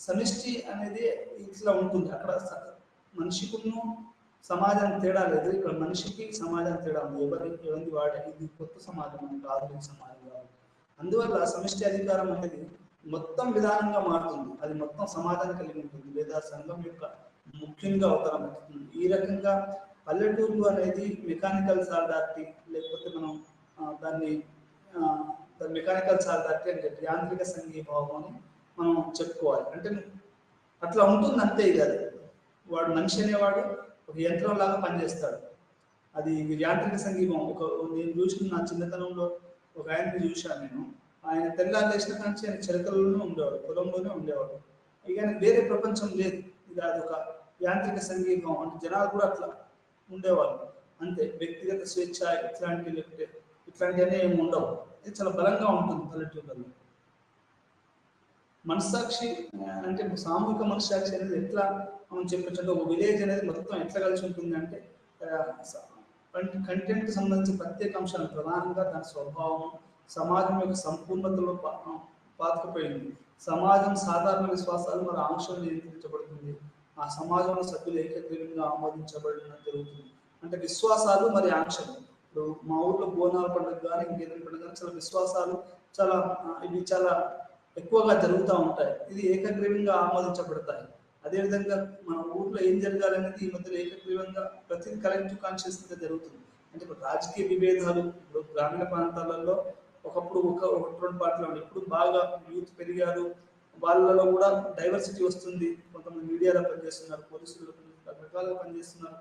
సమిష్టి అనేది ఇట్లా ఉంటుంది. అక్కడ మనిషికును సమాజానికి తేడా లేదు, ఇక్కడ మనిషికి సమాజానికి తేడా ఉంది. ఎవరి వాడే ఇది కొత్త సమాజం అంటే ఆధునిక సమాజం కాదు. అందువల్ల సమిష్టి అధికారం అనేది మొత్తం విధానంగా మారుతుంది. అది మొత్తం సమాజాన్ని కలిగి ఉంటుంది, లేదా సంఘం యొక్క ముఖ్యంగా అవతారం అవుతుంది. ఈ రకంగా పల్లెటూర్లు అనేది మెకానికల్ సాలిడారిటీ, లేకపోతే మనం దాన్ని మెకానికల్ సాలిడారిటీ అని చెప్పి యాంత్రిక సంఘీభావం అని మనం చెప్పుకోవాలి. అంటే అట్లా ఉంటుంది అంతే. ఇది అది వాడు మనిషి అనేవాడు ఒక యంత్రం లాగా పనిచేస్తాడు. అది యాంత్రిక సంఘీభావం. నేను చూసిన నా చిన్నతనంలో ఒక ఆయన్ని చూశాను నేను. ఆయన తెల్లారు లేచిన కానీ ఆయన చిలకలలోనే ఉండేవాడు, పొలంలోనే ఉండేవాడు. ఇక ఆయనకు వేరే ప్రపంచం లేదు. ఇక అదొక యాంత్రిక సంఘీభావం. అంటే జనాలు కూడా అట్లా ఉండేవాళ్ళు అంతే. వ్యక్తిగత స్వేచ్ఛ ఇట్లాంటివి లేకపోతే ఇట్లాంటివన్నీ ఏమి ఉండవు. ఇది చాలా బలంగా ఉంటుంది పల్లెటూళ్ళలో. మనస్సాక్షి అంటే సామూహిక మనస్సాక్షి అనేది ఎట్లా మనం చెప్పచ్చు అంటే ఒక విలేజ్ అనేది మొత్తం ఎట్లా కలిసి ఉంటుంది అంటే కంటెంట్ సంబంధించిన ప్రత్యేక అంశాలు, ప్రధానంగా దాని స్వభావం, సమాజం యొక్క సంపూర్ణతలో పాతుకుపోయింది. సమాజం సాధారణ విశ్వాసాలు మరి ఆంక్షలు నియంత్రించబడుతుంది. ఆ సమాజంలో సభ్యులు ఏకగ్రీవంగా ఆమోదించబడిన జరుగుతుంది. అంటే విశ్వాసాలు మరి ఆంక్షలు ఇప్పుడు మా ఊర్లో బోనాల పండుగ కానీ ఇంకేదైనా పండుగ కానీ చాలా విశ్వాసాలు చాలా ఇవి చాలా ఎక్కువగా జరుగుతూ ఉంటాయి. ఇది ఏకగ్రీవంగా ఆమోదించబడతాయి. అదేవిధంగా మన ఊర్లో ఏం జరగాలనేది ఈ మధ్యలో ఏకగ్రీవంగా ప్రతి కలెక్టివ్ కాన్షియస్గా జరుగుతుంది. అంటే ఇప్పుడు రాజకీయ విభేదాలు ఇప్పుడు గ్రామీణ ప్రాంతాలలో ఒకప్పుడు ఒకటి రెండు పార్టీలు ఉన్నాయి. ఇప్పుడు బాగా యూత్ పెరిగారు, వాళ్ళలో కూడా డైవర్సిటీ వస్తుంది. కొంతమంది మీడియాలో పనిచేస్తున్నారు, పోలీసులు రకరకాలుగా పనిచేస్తున్నారు.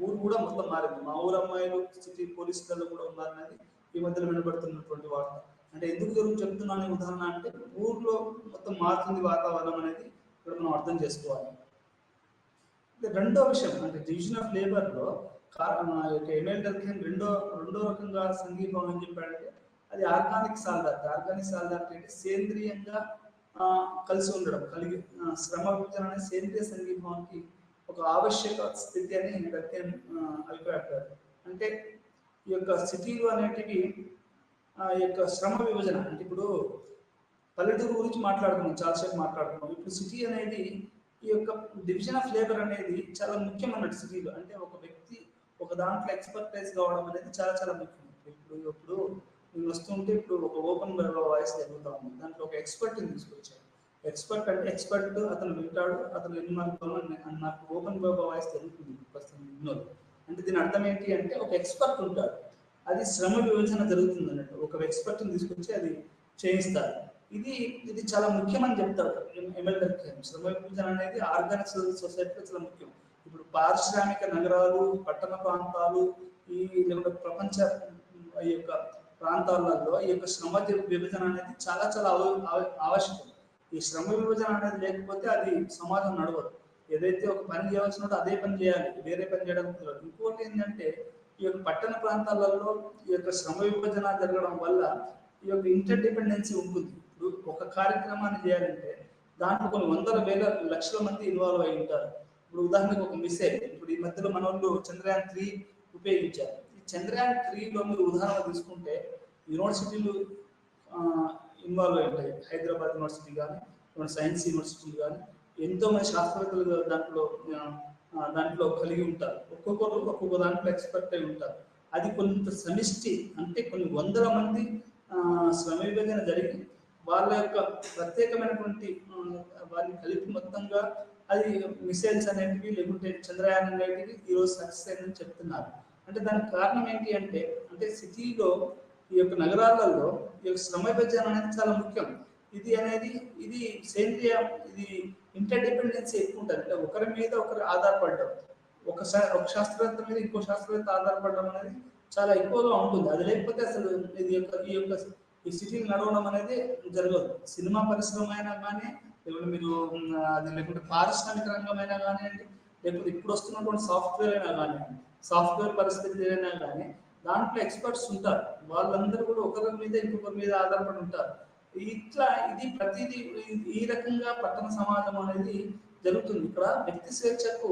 ఊరు కూడా మొత్తం మారింది. మా ఊరు అమ్మాయిలు సిటీ పోలీసులలో కూడా ఉన్నారనేది ఈ మధ్యలో వినబడుతున్నటువంటి వార్త. అంటే ఎందుకు చెప్తున్నాను ఉదాహరణ అంటే ఊర్లో మొత్తం మారుతుంది వాతావరణం అనేది ఇక్కడ మనం అర్థం చేసుకోవాలి. రెండో విషయం అంటే డివిజన్ ఆఫ్ లేబర్లో ఎమ్మెల్యే డర్కీమ్ రెండో రకంగా సంఘీభావం ఏం చెప్పాడంటే అది ఆర్గానిక్ సాల్దార్టీ. ఆర్గానిక్ సాల్దార్టీ అంటే సేంద్రియంగా కలిసి ఉండడం, శ్రమ విభజన అనేది సేంద్రియ సంఘీభావానికి ఒక ఆవశ్యక స్థితి అని డర్కీమ్ అభిప్రాయపడ్డారు. అంటే ఈ యొక్క సిటీలు అనేటివి ఈ యొక్క శ్రమ విభజన అంటే ఇప్పుడు పల్లెటూరు గురించి మాట్లాడుకున్నాం, చాలాసేపు మాట్లాడుకున్నాం. ఇప్పుడు సిటీ అనేది ఈ యొక్క డివిజన్ ఆఫ్ లేబర్ అనేది చాలా ముఖ్యం అన్నట్టు సిటీలో. అంటే ఒక వ్యక్తి ఒక దాంట్లో ఎక్స్పర్టైజ్ కావడం అనేది చాలా చాలా ముఖ్యం. ఇప్పుడు నేను వస్తుంటే ఇప్పుడు ఒక ఓపెన్ వాయిస్ జరుగుతూ ఉంది, దాంట్లో ఒక ఎక్స్పర్ట్ని తీసుకొచ్చాను. ఎక్స్పర్ట్ అంటే ఎక్స్పర్ట్ అతను వింటాడు, అతను ఎన్ని మార్కులు నాకు ఓపెన్ వాయిస్ జరుగుతుంది ప్రస్తుతం. అంటే దీని అర్థం ఏంటి అంటే ఒక ఎక్స్పర్ట్ ఉంటాడు, అది శ్రమ విభజన జరుగుతుంది అన్నట్టు. ఒక ఎక్స్పర్ట్ని తీసుకొచ్చి అది చేయిస్తారు. ఇది చాలా ముఖ్యమని చెప్తాడు ఎమ్మెల్యే డర్కీమ్. శ్రమ విభజన అనేది ఆర్గానిక్ సొసైటీలో చాలా ముఖ్యం. ఇప్పుడు పారిశ్రామిక నగరాలు, పట్టణ ప్రాంతాలు, లేకుంటే ప్రపంచ ఈ యొక్క ప్రాంతాలలో ఈ యొక్క శ్రమ విభజన అనేది చాలా చాలా ఆవశ్యకం. ఈ శ్రమ విభజన అనేది లేకపోతే అది సమాజం నడవదు. ఏదైతే ఒక పని చేయవలసినట్టు అదే పని చేయాలి, వేరే పని చేయడం కుదరదు. ఇంకోటి ఏంటంటే ఈ యొక్క పట్టణ ప్రాంతాలలో ఈ యొక్క శ్రమ విభజన జరగడం వల్ల ఈ యొక్క ఇంటర్ డిపెండెన్సీ ఉంటుంది. ఇప్పుడు ఒక కార్యక్రమాన్ని చేయాలంటే దాంట్లో కొన్ని వందల వేల లక్షల మంది ఇన్వాల్వ్ అయి ఉంటారు. ఇప్పుడు ఉదాహరణకు ఒక మిసైల్, ఇప్పుడు ఈ మధ్యలో మన వాళ్ళు చంద్రయాన్ 3 ఉపయోగించారు. ఈ చంద్రయాన్ 3లో మీరు ఉదాహరణ తీసుకుంటే యూనివర్సిటీలు ఇన్వాల్వ్ అయి ఉంటాయి. హైదరాబాద్ యూనివర్సిటీ కానీ, సైన్స్ యూనివర్సిటీలు కానీ, ఎంతో మంది శాస్త్రవేత్తలు దాంట్లో కలిగి ఉంటారు. ఒక్కొక్కరు ఒక్కొక్క దాంట్లో ఎక్స్పర్ట్ అయి ఉంటారు. అది కొంత సమిష్టి అంటే కొన్ని వందల మంది శ్రమ విభజన జరిగి వాళ్ళ యొక్క ప్రత్యేకమైనటువంటి వారిని కలిపి మొత్తంగా అది మిసైల్స్ అనేటివి లేకుంటే చంద్రయాన్ అనేటివి ఈరోజు సక్సెస్ అయిందని చెప్తున్నారు. అంటే దానికి కారణం ఏంటి అంటే సిటీలో ఈ యొక్క నగరాలలో ఈ యొక్క శ్రమ విభజన అనేది చాలా ముఖ్యం. ఇది సేంద్రియ, ఇది ఇంటర్ డిపెండెన్సీ ఎక్కువ ఉంటుంది. అంటే ఒకరి మీద ఒకరు ఆధారపడడం, ఒక శాస్త్రవేత్త మీద ఇంకో శాస్త్రవేత్త ఆధారపడడం అనేది చాలా ఎక్కువగా ఉంటుంది. అది లేకపోతే అసలు ఈ సిటీలు నడవడం అనేది జరగదు. సినిమా పరిశ్రమ అయినా కానీ, లేకుంటే మీరు అది లేకుంటే పారిశ్రామిక రంగమైనా కానివ్వండి, లేకపోతే ఇప్పుడు వస్తున్నటువంటి సాఫ్ట్వేర్ అయినా కానివ్వండి, సాఫ్ట్వేర్ పరిస్థితి అయినా కానీ దాంట్లో ఎక్స్పర్ట్స్ ఉంటారు. వాళ్ళందరూ కూడా ఒకరి మీద ఇంకొకరి మీద ఆధారపడి ఉంటారు. ఇది ప్రతిదీ ఈ రకంగా పట్టణ సమాజం అనేది జరుగుతుంది. ఇక్కడ వ్యక్తి స్వేచ్ఛకు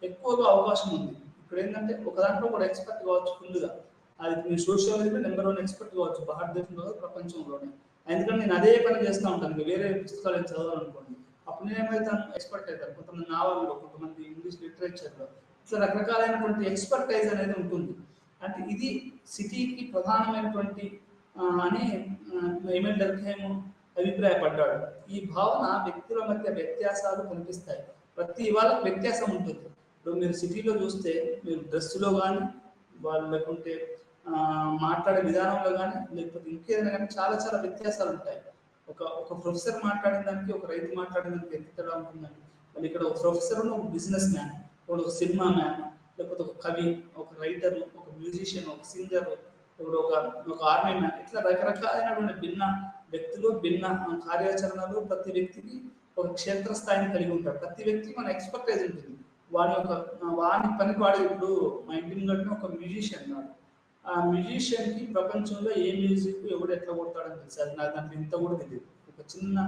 ఎక్కువగా అవకాశం ఉంది. ఇక్కడ ఏంటంటే ఒక దాంట్లో కూడా ఎక్స్పర్ట్ కావచ్చు ఫుల్గా. అది మీరు సోషియాలజీలో నెంబర్ 1 ఎక్స్పర్ట్ కావచ్చు భారతదేశంలో, ప్రపంచంలోనే. ఎందుకంటే నేను అదే పని చేస్తూ ఉంటాను, వేరే పుస్తకాలు చదవాలనుకోండి. అప్పుడు నేను ఏమైతాను, ఎక్స్పర్ట్ అవుతాను. కొంతమంది నావల్లో, కొంతమంది ఇంగ్లీష్ లిటరేచర్లో, ఇట్లా రకరకాలైనటువంటి ఎక్స్పర్టైజ్ అనేది ఉంటుంది. అంటే ఇది సిటీకి ప్రధానమైనటువంటి అని ఎమ్మెల్యే డర్కీమ్ అభిప్రాయపడ్డాడు. ఈ భావన వ్యక్తుల మధ్య వ్యత్యాసాలు కనిపిస్తాయి. ప్రతి వాళ్ళకి వ్యత్యాసం ఉంటుంది. ఇప్పుడు మీరు సిటీలో చూస్తే మీరు డ్రెస్సులో కానీ, వాళ్ళు లేకుంటే మాట్లాడే విధానంలో కానీ, లేకపోతే ఇంకేదైనా కానీ చాలా చాలా వ్యత్యాసాలు ఉంటాయి. ఒక ప్రొఫెసర్ మాట్లాడిన దానికి ఒక రైతు మాట్లాడిన దానికి ఎంత తేడా ఉంటుందండి. మళ్ళీ ఇక్కడ ఒక ప్రొఫెసర్, ఒక బిజినెస్ మ్యాన్, ఒక సినిమా మ్యాన్, లేకపోతే ఒక కవి, ఒక రైటర్, ఒక మ్యూజిషియన్, ఒక సింగర్, ఇప్పుడు ఒక ఆర్మీ మ్యాన్, ఇట్లా రకరకాలైనటువంటి భిన్న వ్యక్తులు, భిన్న కార్యాచరణలు, ప్రతి వ్యక్తికి ఒక క్షేత్రస్థాయిని కలిగి ఉంటారు. ప్రతి వ్యక్తికి మన ఎక్స్పర్టైజ్ ఉంటుంది. వాని పనికి వాడే. ఇప్పుడు మా ఇంటి ముందు ఒక మ్యూజిషియన్ ఉన్నాడు. ఆ మ్యూజిషియన్కి ప్రపంచంలో ఏ మ్యూజిక్ ఎవడు ఎట్లా కొడతాడని తెలుసు. అది నాకు దాంట్లో ఇంత కూడా తెలియదు. ఒక చిన్న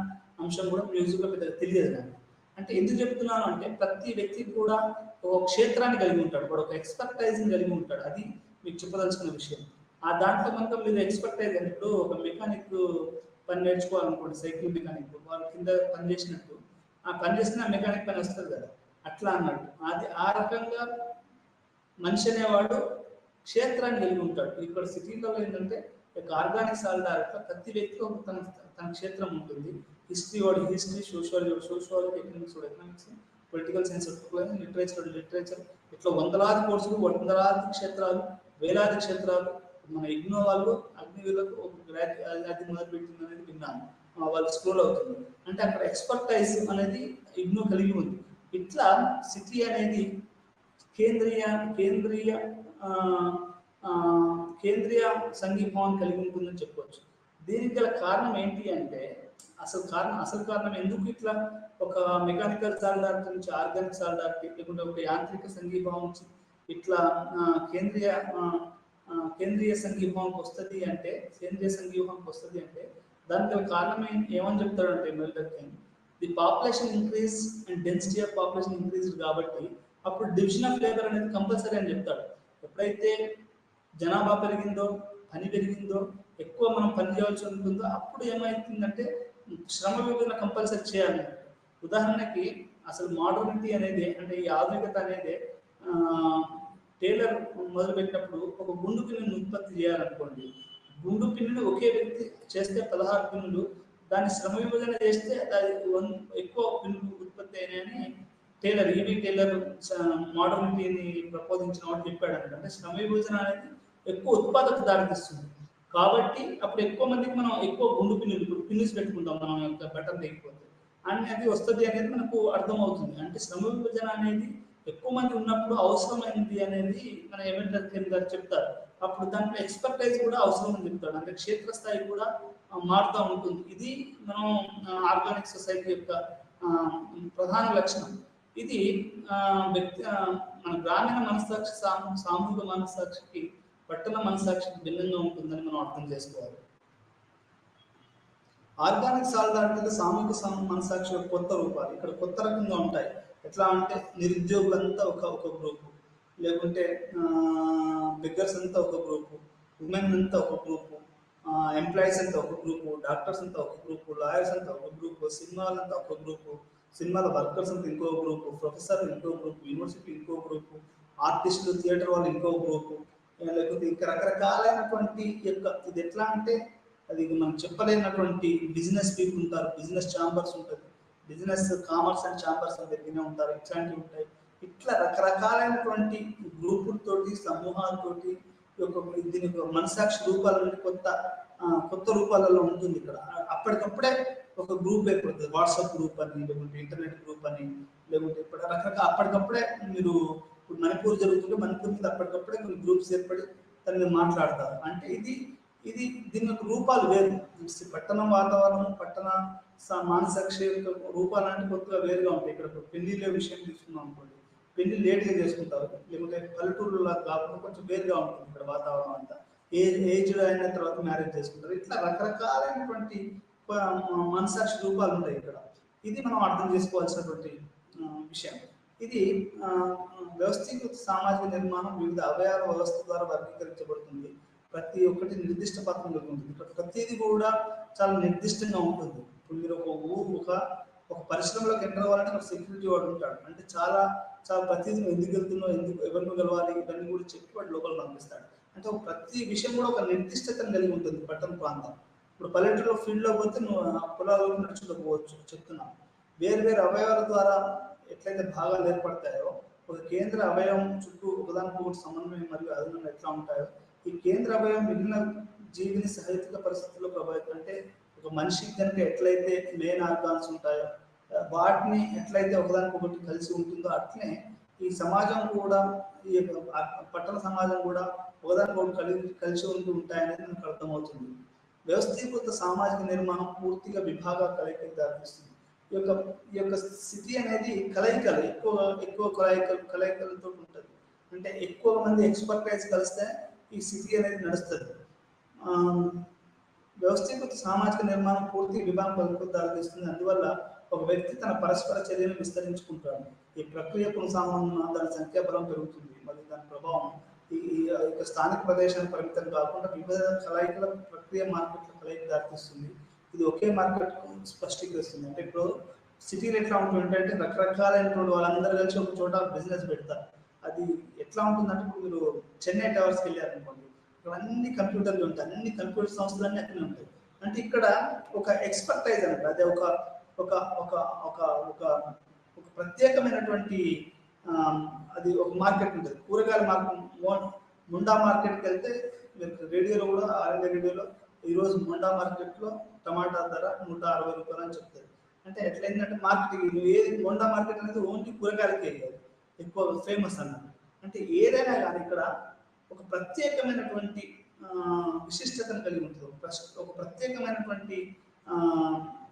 అంశం కూడా మ్యూజిక్లో పెద్దగా తెలియదు నాకు. అంటే ఎందుకు చెప్తున్నాను అంటే ప్రతి వ్యక్తికి కూడా ఒక క్షేత్రాన్ని కలిగి ఉంటాడు, వాడు ఒక ఎక్స్పర్టైజ్ని కలిగి ఉంటాడు. అది మీకు చెప్పదలుచుకున్న విషయం. ఆ దాంట్లో కనుక మీరు ఎక్స్పర్టైజ్ అంటే ఇప్పుడు ఒక మెకానిక్ పని నేర్చుకోవాలనుకోండి, సైకిల్ మెకానిక్, వాళ్ళు కింద పని చేసినట్టు ఆ పని చేసిన మెకానిక్ పని వస్తుంది కదా, అట్లా అన్నట్టు. అది ఆ రకంగా మనిషి అనేవాడు క్షేత్రాన్ని కలిగి ఉంటాడు. ఇక్కడ సిటీలలో ఏంటంటే ఆర్గానిక్ సాల్ డైరెక్ట్ ప్రతి వ్యక్తికి ఒక తన తన క్షేత్రం ఉంటుంది. హిస్టరీ వాడు హిస్టరీ, సోషియాలజీ సోషియాలజీ, ఎకనామిక్స్ వాడు economics, political science literature literature, ఇట్లా వందలాది కోర్సులు, వందలాది క్షేత్రాలు, వేలాది క్షేత్రాలు. మన ఇగ్నో వాళ్ళు అగ్నివీరులకు ఒక అది మొదలుపెట్టింది అనేది విన్నాను. వాళ్ళు స్క్రోల్ అవుతుంది అంటే అక్కడ ఎక్స్పర్టైజ్ అనేది ఇగ్నో కలిగి ఉంది. ఇట్లా సిటీ అనేది కేంద్రీయ కేంద్రీయ కేంద్రీయ సంఘీభావం కలిగి ఉంటుందని చెప్పవచ్చు. దీనికి గల కారణం ఏంటి అంటే అసలు కారణం ఎందుకు ఇట్లా ఒక మెకానికల్ సాల్డార్టీ నుంచి ఆర్గానిక్ సాల్డార్టీ లేకుంటే ఒక యాంత్రిక సంఘీభావం నుంచి ఇట్లా కేంద్రీయ సంఘీభావంకి వస్తుంది అంటే సేంద్రీయ సంఘీభావంకి వస్తుంది అంటే దానికి గల కారణం ఏమని చెప్తాడంటే మెల్టర్ కింగ్, the population increase and density of population increase కాబట్టి అప్పుడు డివిజన్ ఆఫ్ లేబర్ అనేది కంపల్సరీ అని చెప్తాడు. ఎప్పుడైతే జనాభా పెరిగిందో, పని పెరిగిందో, ఎక్కువ మనం పని చేయాల్సి ఉంటుందో అప్పుడు ఏమవుతుందంటే శ్రమ విభజన కంపల్సరీ చేయాలి. ఉదాహరణకి అసలు మోడర్నిటీ అనేది అంటే ఈ ఆధునికత అనేది టైలర్ మొదలుపెట్టినప్పుడు ఒక గుండు పిన్నుని ఉత్పత్తి చేయాలనుకోండి. గుండు పిన్నుని ఒకే వ్యక్తి చేస్తే 16 పిన్నులు, దాన్ని శ్రమ విభజన చేస్తే అది ఎక్కువ పిన్నులు ఉత్పత్తి అయినాయని ఈవీ టైలర్ మోడర్నిటీని ప్రపోజించిన వాడు చెప్పాడు. అంటే శ్రమ విభజన అనేది ఎక్కువ ఉత్పాదక దారితీస్తుంది. కాబట్టి అప్పుడు ఎక్కువ మందికి మనం ఎక్కువ గుండు పిన్నుస్ పెట్టుకుంటాం మనం యొక్క బటన్ లేకపోతే అనేది వస్తుంది అనేది మనకు అర్థమవుతుంది. అంటే శ్రమ విభజన అనేది ఎక్కువ మంది ఉన్నప్పుడు అవసరమైంది అనేది మన ఎవెంటర్ గారు చెప్తారు. అప్పుడు దాంట్లో ఎక్స్పర్టైజ్ కూడా అవసరం అని చెప్తాడు. అంటే క్షేత్రస్థాయి కూడా మారుతూ ఉంటుంది. ఇది మనం ఆర్గానిక్ సొసైటీ యొక్క ప్రధాన లక్షణం. ఇది మన గ్రామీణ మనస్సాక్షి సామూహిక మనస్సాక్షికి పట్టణ మనస్సాక్షికి భిన్నంగా ఉంటుందని మనం అర్థం చేసుకోవాలి. ఆర్గానిక్ సాల్డార్టీలో సామూహిక మనస్సాక్షి కొత్త రూపాలు ఇక్కడ కొత్త రకంగా ఉంటాయి. ఎట్లా అంటే నిరుద్యోగులంతా ఒక గ్రూపు, లేకుంటే బిగ్గర్స్ అంతా ఒక గ్రూపు, ఉమెన్ అంతా ఒక గ్రూపు, ఎంప్లాయీస్ అంతా ఒక గ్రూపు, డాక్టర్స్ అంతా ఒక గ్రూపు, లాయర్స్ అంతా ఒక గ్రూపు, సినిమాలంతా ఒక గ్రూపు, సినిమాల వర్కర్స్ అంతా ఇంకో గ్రూపు, ప్రొఫెసర్లు ఇంకో గ్రూపు, యూనివర్సిటీ ఇంకో గ్రూపు, ఆర్టిస్టులు థియేటర్ వాళ్ళు ఇంకో గ్రూపు, లేకపోతే ఇంకా రకరకాలైనటువంటి యొక్క ఇది ఎట్లా అంటే అది మనం చెప్పలేనటువంటి బిజినెస్ పీపుల్ ఉంటారు, బిజినెస్ ఛాంబర్స్ ఉంటుంది, బిజినెస్ కామర్స్ అండ్ ఛాంబర్స్ దగ్గరనే ఉంటారు, ఇట్లాంటివి ఉంటాయి. ఇట్లా రకరకాలైనటువంటి గ్రూపులతోటి సమూహాలతోటి దీని మనసాక్షి రూపాలని కొత్త రూపాలలో ఉంటుంది. ఇక్కడ అప్పటికప్పుడే ఒక గ్రూప్ ఏర్పడుతుంది. వాట్సాప్ గ్రూప్ అని, లేకుంటే ఇంటర్నెట్ గ్రూప్ అని, లేకుంటే ఇప్పుడు రకరకాల అప్పటికప్పుడే మీరు ఇప్పుడు మణిపూర్ జరుగుతుంటే మణిపూర్ మీద అప్పటికప్పుడే కొన్ని గ్రూప్స్ ఏర్పడి దాని మీద మాట్లాడతారు. అంటే ఇది దీని యొక్క రూపాలు వేరు. పట్టణ వాతావరణం, పట్టణ మానసాక్షి రూపాలన్నీ కొత్తగా వేరుగా ఉంటాయి. ఇక్కడ పెళ్లిళ్ళ విషయం తీసుకున్నాం అనుకోండి, పెళ్లి లేట్గా చేసుకుంటారు, లేకుంటే పల్లెటూరులో కాకుండా కొంచెం వేరుగా ఉంటుంది ఇక్కడ వాతావరణం అంతా. ఏజ్డ్ అయిన తర్వాత మ్యారేజ్ చేసుకుంటారు. ఇట్లా రకరకాలైనటువంటి మనసాక్షి రూపాలు ఉంటాయి ఇక్కడ. ఇది మనం అర్థం చేసుకోవాల్సినటువంటి విషయం. ఇది వ్యవస్థీకృత సామాజిక నిర్మాణం వివిధ అవయవ వ్యవస్థ ద్వారా వర్గీకరించబడుతుంది. ప్రతి ఒక్కటి నిర్దిష్ట పత్రం కలిగి ఉంటుంది. ఇక్కడ ప్రతిదీ కూడా చాలా నిర్దిష్టంగా ఉంటుంది. ఇప్పుడు మీరు ఒక పరిశ్రమలోకి ఎంటర్ అవ్వాలంటే ఒక సెక్యూరిటీ వాడు ఉంటాడు. అంటే చాలా ప్రతిదీ ఎందుకు వెళ్తున్నావు, ఎవరిని కలవాలి, ఇవన్నీ కూడా చెప్పి వాడు లోపల పంపిస్తాడు. అంటే ప్రతి విషయం కూడా ఒక నిర్దిష్టతను కలిగి ఉంటుంది పట్టణ ప్రాంతం. ఇప్పుడు పల్లెటూరులో ఫీల్డ్లో పోతే నువ్వు పొలాలు నడుచుకోవచ్చు చెప్తున్నాను. వేరు అవయవాల ద్వారా ఎట్లయితే భాగాలు ఏర్పడతాయో ఒక కేంద్ర అవయవం చుట్టూ ఒకదానికొకటి సమన్వయం మరియు అదనం ఎట్లా ఉంటాయో ఈ కేంద్ర అవయవం మిగిలిన జీవిని సహేతుక పరిస్థితుల్లో ప్రభావితం. అంటే ఒక మనిషికి కనుక ఎట్లయితే మెయిన్ ఆర్గాన్స్ ఉంటాయో వాటిని ఎట్లయితే ఒకదానికొకటి కలిసి ఉంటుందో అట్లనే ఈ సమాజం కూడా, ఈ పట్టణ సమాజం కూడా ఒకదానికొకటి కలిసి ఉంటూ ఉంటాయనేది మనకు అర్థమవుతుంది. వ్యవస్థీకృత సామాజిక నిర్మాణం పూర్తిగా విభాగ కలయికకి దారితీస్తుంది. ఈ యొక్క స్థితి అనేది కలయికలు ఎక్కువ కలయికలతో ఉంటుంది. అంటే ఎక్కువ మంది ఎక్స్పర్టైజ్ కలిస్తే ఈ స్థితి అనేది నడుస్తుంది. వ్యవస్థీకృత సామాజిక నిర్మాణం పూర్తి విభాగం దారితీస్తుంది. అందువల్ల ఒక వ్యక్తి తన పరస్పర చర్యను విస్తరించుకుంటాడు. ఈ ప్రక్రియ కొనసాగనున్న దాని సంఖ్యాబలం పెరుగుతుంది. మరియు దాని ప్రభావం ఈ స్థానిక ప్రదేశానికి పరిమితం కాకుండా వివిధ కలయికల ప్రక్రియ మార్కెట్ల కలయిక దారితీస్తుంది. ఇది ఒకే మార్కెట్ స్పష్టీకరిస్తుంది. అంటే ఇప్పుడు సిటీలు ఎట్లా ఉంటుందంటే రకరకాలైనటువంటి వాళ్ళందరూ కలిసి ఒక చోట బిజినెస్ పెడతారు. అది ఎట్లా ఉంటుందంటే ఇప్పుడు మీరు చెన్నై టవర్స్కి వెళ్ళారనుకోండి, ఇక్కడ అన్ని కంప్యూటర్లు ఉంటాయి, అన్ని కంప్యూటర్ సంస్థలన్నీ అక్కడే ఉంటాయి. అంటే ఇక్కడ ఒక ఎక్స్పర్టైజ్ అంటారు, అదే ఒక ఒక ఒక ఒక ఒక ఒక ప్రత్యేకమైనటువంటి అది ఒక మార్కెట్ ఉంటుంది. కూరగాయల మార్కెట్, ముండా మార్కెట్కి వెళ్తే మీరు రేడియోలో కూడా ఆల్ ఇండియా రేడియోలో ఈరోజు ముండా మార్కెట్లో టమాటా ధర 160 రూపాయలు అని చెప్తారు. అంటే ఎట్లయిందంటే మార్కెట్, నువ్వు ఏది ముండా మార్కెట్ అనేది ఓన్లీ కూరగాయలకి వెళ్ళాలి, ఎక్కువ ఫేమస్ అన్నది. అంటే ఏదైనా కానీ ఇక్కడ ఒక ప్రత్యేకమైనటువంటి విశిష్టతను కలిగి ఉంటుంది, ఒక ప్రత్యేకమైనటువంటి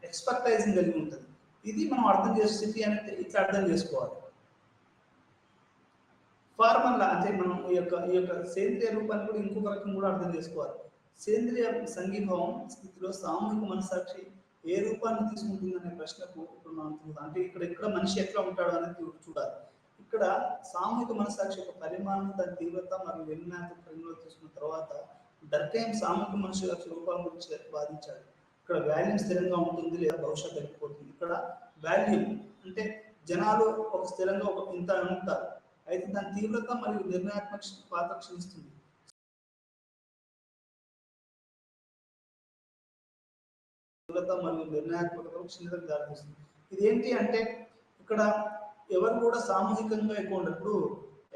ఎక్స్పర్టైజింగ్ కలిగి ఉంటుంది. ఇది మనం అర్థం చేసే స్థితి అనేది ఇట్లా అర్థం చేసుకోవాలి. ఫార్మల్లా అంటే మనం ఈ యొక్క సేంద్రియ రూపాన్ని కూడా ఇంకొక రకం కూడా అర్థం చేసుకోవాలి. సేంద్రియ సంఘీభావం స్థితిలో సామూహిక మనసాక్షి ఏ రూపాన్ని తీసుకుంటుందనే ప్రశ్నకు ఇప్పుడు మనం అంటే ఇక్కడ మనిషి ఎట్లా ఉంటాడు అనేది చూడాలి. ఇక్కడ సామూహిక మనసాక్షి యొక్క పరిమాణం, దాని తీవ్రత మరియు నిర్ణయాత్మక పరిగణలోకి తీసుకున్న తర్వాత డర్కైమ్ సామూహిక మనసాక్షి రూపాల గురించి వాదించాడు. ఇక్కడ వాల్యూమ్ స్థిరంగా ఉంటుంది లేదా భవిష్యత్తు తగ్గిపోతుంది. ఇక్కడ వాల్యూమ్ అంటే జనాలు ఒక స్థిరంగా ఒక ఇంత ఉంటారు, అయితే దాని తీవ్రత మరియు నిర్ణయాత్మక పాత్ర క్షీణిస్తుంది. తీవ్రత మరియు నిర్ణయాత్మకతకు క్షీణతకు దారితీస్తుంది. ఇదేంటి అంటే ఇక్కడ ఎవరు కూడా సామూహికంగా ఎక్కువ ఉండప్పుడు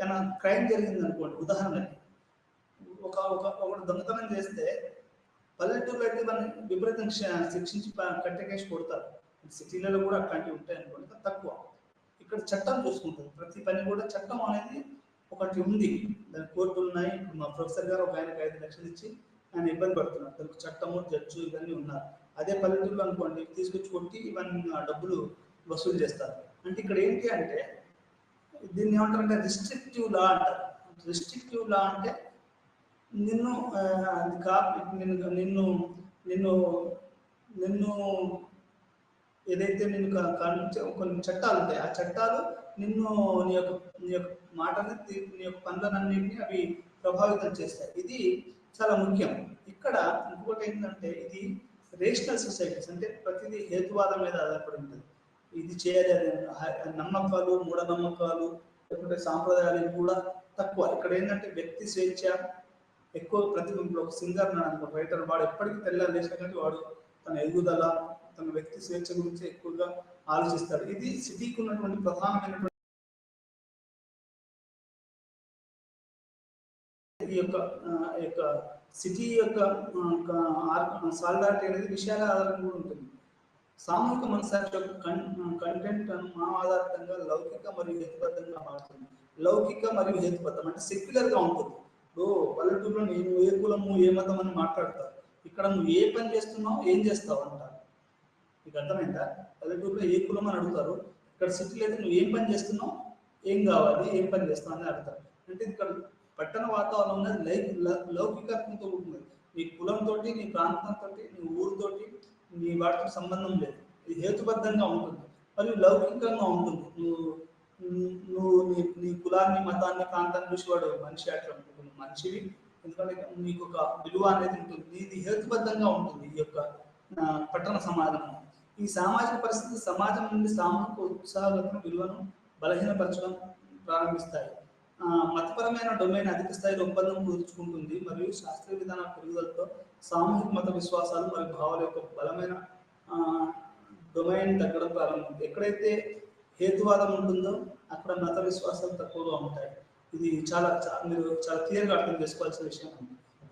ఏమైనా క్రైమ్ జరిగింది అనుకోండి, ఉదాహరణకి ఒకటి దొంగతనం చేస్తే పల్లెటూరులో అయితే వాళ్ళని విపరీతం శిక్షించి కట్టెకేసి కొడతారు. సిటీలలో కూడా అట్లాంటివి ఉంటాయి అనుకోండి, తక్కువ. ఇక్కడ చట్టం చూసుకుంటుంది, ప్రతి పని కూడా చట్టం అనేది ఒకటి ఉంది, దాని కోర్టులు ఉన్నాయి. ఇప్పుడు మా ప్రొఫెసర్ గారు ఒక ఆయనకు 5 లక్షలు ఇచ్చి ఆయన ఇబ్బంది పడుతున్నారు, దానికి చట్టము, జడ్జు ఇవన్నీ ఉన్నారు. అదే పల్లెటూరులో అనుకోండి, తీసుకొచ్చి కొట్టి ఇవన్నీ డబ్బులు వసూలు చేస్తారు. అంటే ఇక్కడ ఏంటి అంటే దీన్ని ఏమంటారంటే రిస్ట్రిక్టివ్ లా అంటారు. రిస్ట్రిక్టివ్ లా అంటే నిన్ను నిన్ను నిన్ను నిన్ను ఏదైతే నిన్ను కొన్ని చట్టాలు ఉంటాయి, ఆ చట్టాలు నిన్ను నీ యొక్క మాటని, నీ యొక్క పనులన్నింటినీ అవి ప్రభావితం చేస్తాయి. ఇది చాలా ముఖ్యం. ఇక్కడ ఇంకొకటి ఏంటంటే ఇది రేషనల్ సొసైటీస్, అంటే ప్రతిదీ హేతువాదం మీద ఆధారపడి ఉంటుంది. ఇది చేయాలి, అది నమ్మకాలు, మూఢనమ్మకాలు లేకుంటే సాంప్రదాయాలు కూడా తక్కువ. ఇక్కడ ఏంటంటే వ్యక్తి స్వేచ్ఛ ఎక్కువ ప్రతిబింబం. ఒక సింగర్ అనుకో, రైటర్, వాడు ఎప్పటికీ తెల్లాలేసిన కానీ వాడు తన ఎదుగుదల, తన వ్యక్తి స్వేచ్ఛ గురించి ఎక్కువగా ఆలోచిస్తాడు. ఇది సిటీకి ఉన్నటువంటి ప్రధానమైనటువంటి ఈ యొక్క సిటీ యొక్క సాలిడారిటీ అనేది విషయాల ఆధారంగా కూడా ఉంటుంది. సామూహిక మనసాక్షి యొక్క కంటెంట్ మా ఆధారితంగా లౌకిక మరియు హేతుబద్ధంగా మారుతుంది. లౌకిక మరియు హేతుబద్ధం అంటే సెక్యులర్ గా ఉంటుంది. ఇప్పుడు పల్లెటూరులో నేను ఏ కులము ఏ మతం అని మాట్లాడతారు, ఇక్కడ నువ్వు ఏ పని చేస్తున్నావు, ఏం చేస్తావు అంటారు. నీకు అర్థమైందా? పల్లెటూరులో ఏ కులం అని అడుగుతారు, ఇక్కడ సిటీలో అయితే నువ్వు ఏం పని చేస్తున్నావు, ఏం కావాలి, ఏం పని చేస్తావు అని అడుగుతారు. అంటే ఇక్కడ పట్టణ వాతావరణం అనేది లౌకికత్వంతో ఉంటుంది. నీ కులంతో, నీ ప్రాంతంతో, నీ ఊరితోటి, నీ వాటితో సంబంధం లేదు. ఇది హేతుబద్ధంగా ఉంటుంది మరియు లౌకికంగా ఉంటుంది. నువ్వు నీ కులాన్ని, మతాన్ని, ప్రాంతాన్ని చూసి వాడు మనిషి అట్లా ఉంటుంది, మనిషివి. ఎందుకంటే నీకు ఒక విలువ అనేది ఉంటుంది, ఇది హేతుబద్ధంగా ఉంటుంది. ఈ యొక్క పట్టణ సమాజం, ఈ సామాజిక పరిస్థితి సమాజం నుండి సామూహిక ఉత్సాహగతను, విలువను బలహీనపరచడం ప్రారంభిస్తాయి. మతపరమైన డొమైన్ అధిక స్థాయిలో ఒప్పందం కుదుర్చుకుంటుంది మరియు శాస్త్రీయ విధాన పెరుగుదలతో సామూహిక మత విశ్వాసాలు మరియు భావాల యొక్క బలమైన డొమైన్ తగ్గడం ప్రారంభమవుతుంది. ఎక్కడైతే హేతువాదం ఉంటుందో అక్కడ మత విశ్వాసాలు తక్కువగా ఉంటాయి. ఇది మీరు చాలా క్లియర్గా అర్థం చేసుకోవాల్సిన విషయం.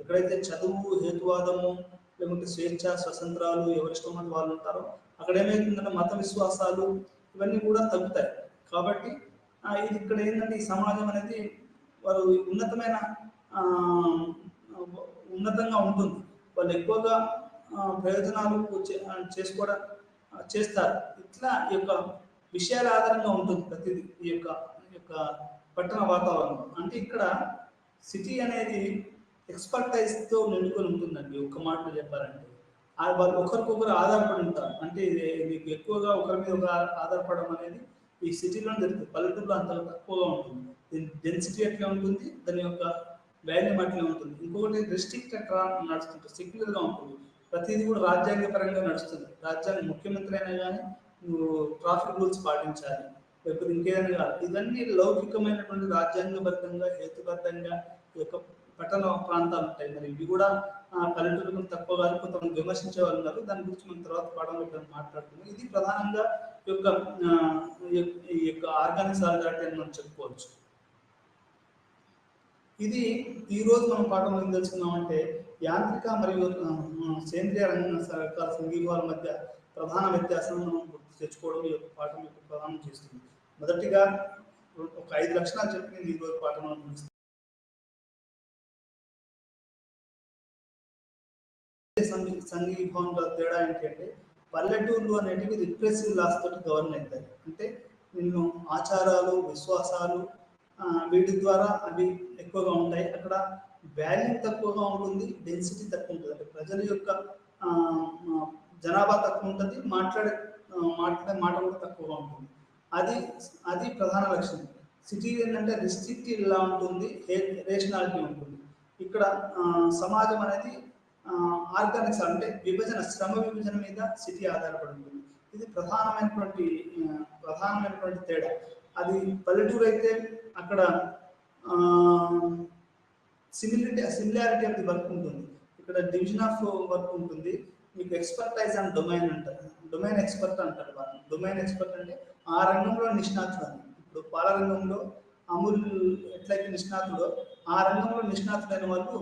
ఎక్కడైతే చదువు, హేతువాదము, లేకుంటే స్వేచ్ఛ, స్వతంత్రాలు, ఎవరిష్టం మంది వాళ్ళు ఉంటారో అక్కడ ఏమైతుందంటే మత విశ్వాసాలు ఇవన్నీ కూడా తగ్గుతాయి. కాబట్టి ఇది ఇక్కడ ఏంటంటే ఈ సమాజం అనేది వారు ఉన్నతంగా ఉంటుంది. వాళ్ళు ఎక్కువగా ప్రయోజనాలు చేసుకోవడం చేస్తారు. ఇట్లా ఈ యొక్క విషయాల ఆధారంగా ఉంటుంది ప్రతిదీ ఈ యొక్క పట్టణ వాతావరణం. అంటే ఇక్కడ సిటీ అనేది ఎక్స్పర్టైజ్తో నిండుకొని ఉంటుందండి. ఒక్క మాటలో చెప్పాలంటే వాళ్ళు ఒకరికొకరు ఆధారపడి ఉంటారు. అంటే మీకు ఎక్కువగా ఒకరి మీద ఒక ఆధారపడడం అనేది ఈ సిటీలో జరుగుతుంది. పల్లెటూరులో అంత తక్కువగా ఉంటుంది. డెన్సిటీ ఎట్లా ఉంటుంది, దాని యొక్క వాల్యూమ్ అట్లా ఉంటుంది. ఇంకొకటి రెస్ట్రిక్ట్ ఎట్లా నడుస్తుంటుంది, సెక్యులర్గా ఉంటుంది. ప్రతిదీ కూడా రాజ్యాంగ పరంగా నడుస్తుంది. రాజ్యాంగ ముఖ్యమంత్రి అయినా కానీ నువ్వు ట్రాఫిక్ రూల్స్ పాటించాలి, లేకపోతే ఇంకేదైనా కాదు. ఇవన్నీ లౌకికమైనటువంటి రాజ్యాంగబద్ధంగా హేతుబద్ధంగా ఈ యొక్క పట్టణ ప్రాంతాలు ఉంటాయి. మరి ఇవి కూడా పల్లెటూరుకు తక్కువ కాదు, కొంతమంది విమర్శించే వాళ్ళు ఉన్నారు. దాని గురించి మనం తర్వాత పాఠంలో మాట్లాడుతున్నాం. ఇది ప్రధానంగా ఈ యొక్క ఈ యొక్క ఆర్గానిక్ సాలిడారిటీ అని మనం చెప్పుకోవచ్చు. ఇది ఈ రోజు మనం పాఠంలో ఏం తెలుసుకున్నామంటే యాంత్రిక మరియు సేంద్రియ రకాల సంఘీభావాల మధ్య ప్రధాన వ్యత్యాసం మనం గుర్తు తెచ్చుకోవడం ఈ యొక్క పాఠం యొక్క ప్రధానం చేస్తుంది. మొదటిగా ఒక 5 లక్షణాలు చెప్పి నేను ఈరోజు పాఠం ముగిస్తాను. సంఘీభావంలో తేడా ఏంటంటే పల్లెటూర్లు అనేటివి రిప్రెసివ్ లాస్ తోటి గవర్న్ అవుతాయి. అంటే నిన్ను ఆచారాలు విశ్వాసాలు వీటి ద్వారా అవి ఎక్కువగా ఉంటాయి. అక్కడ వాల్యూ తక్కువగా ఉంటుంది, డెన్సిటీ తక్కువ ఉంటుంది. అంటే ప్రజల యొక్క జనాభా తక్కువ ఉంటుంది, మాట్లాడే మాట కూడా తక్కువగా ఉంటుంది. అది ప్రధాన లక్షణం. సిటీ ఏంటంటే రిస్ట్రిక్టివ్ ఇలా ఉంటుంది, రేషనాలిటీ ఉంటుంది. ఇక్కడ సమాజం అనేది ఆర్గానిక్స్ అంటే శ్రమ విభజన మీద సిటీ ఆధారపడి ఉంటుంది. ఇది ప్రధానమైనటువంటి తేడా. అది పల్లెటూరు అయితే అక్కడ సిమిలారిటీ ఆఫ్ ది వర్క్ ఉంటుంది. ఇక్కడ డివిజన్ ఆఫ్ వర్క్ ఉంటుంది. మీకు ఎక్స్పర్టైజ్ అండ్ డొమైన్ అంటారు. డొమైన్ ఎక్స్పర్ట్ అంటారు వాళ్ళు. డొమైన్ ఎక్స్పర్ట్ అంటే ఆ రంగంలో నిష్ణాతుడు అని. ఇప్పుడు పాల రంగంలో అమూల్ ఎట్లయితే నిష్ణాతుడో ఆ రంగంలో నిష్ణాతులైన వాళ్ళు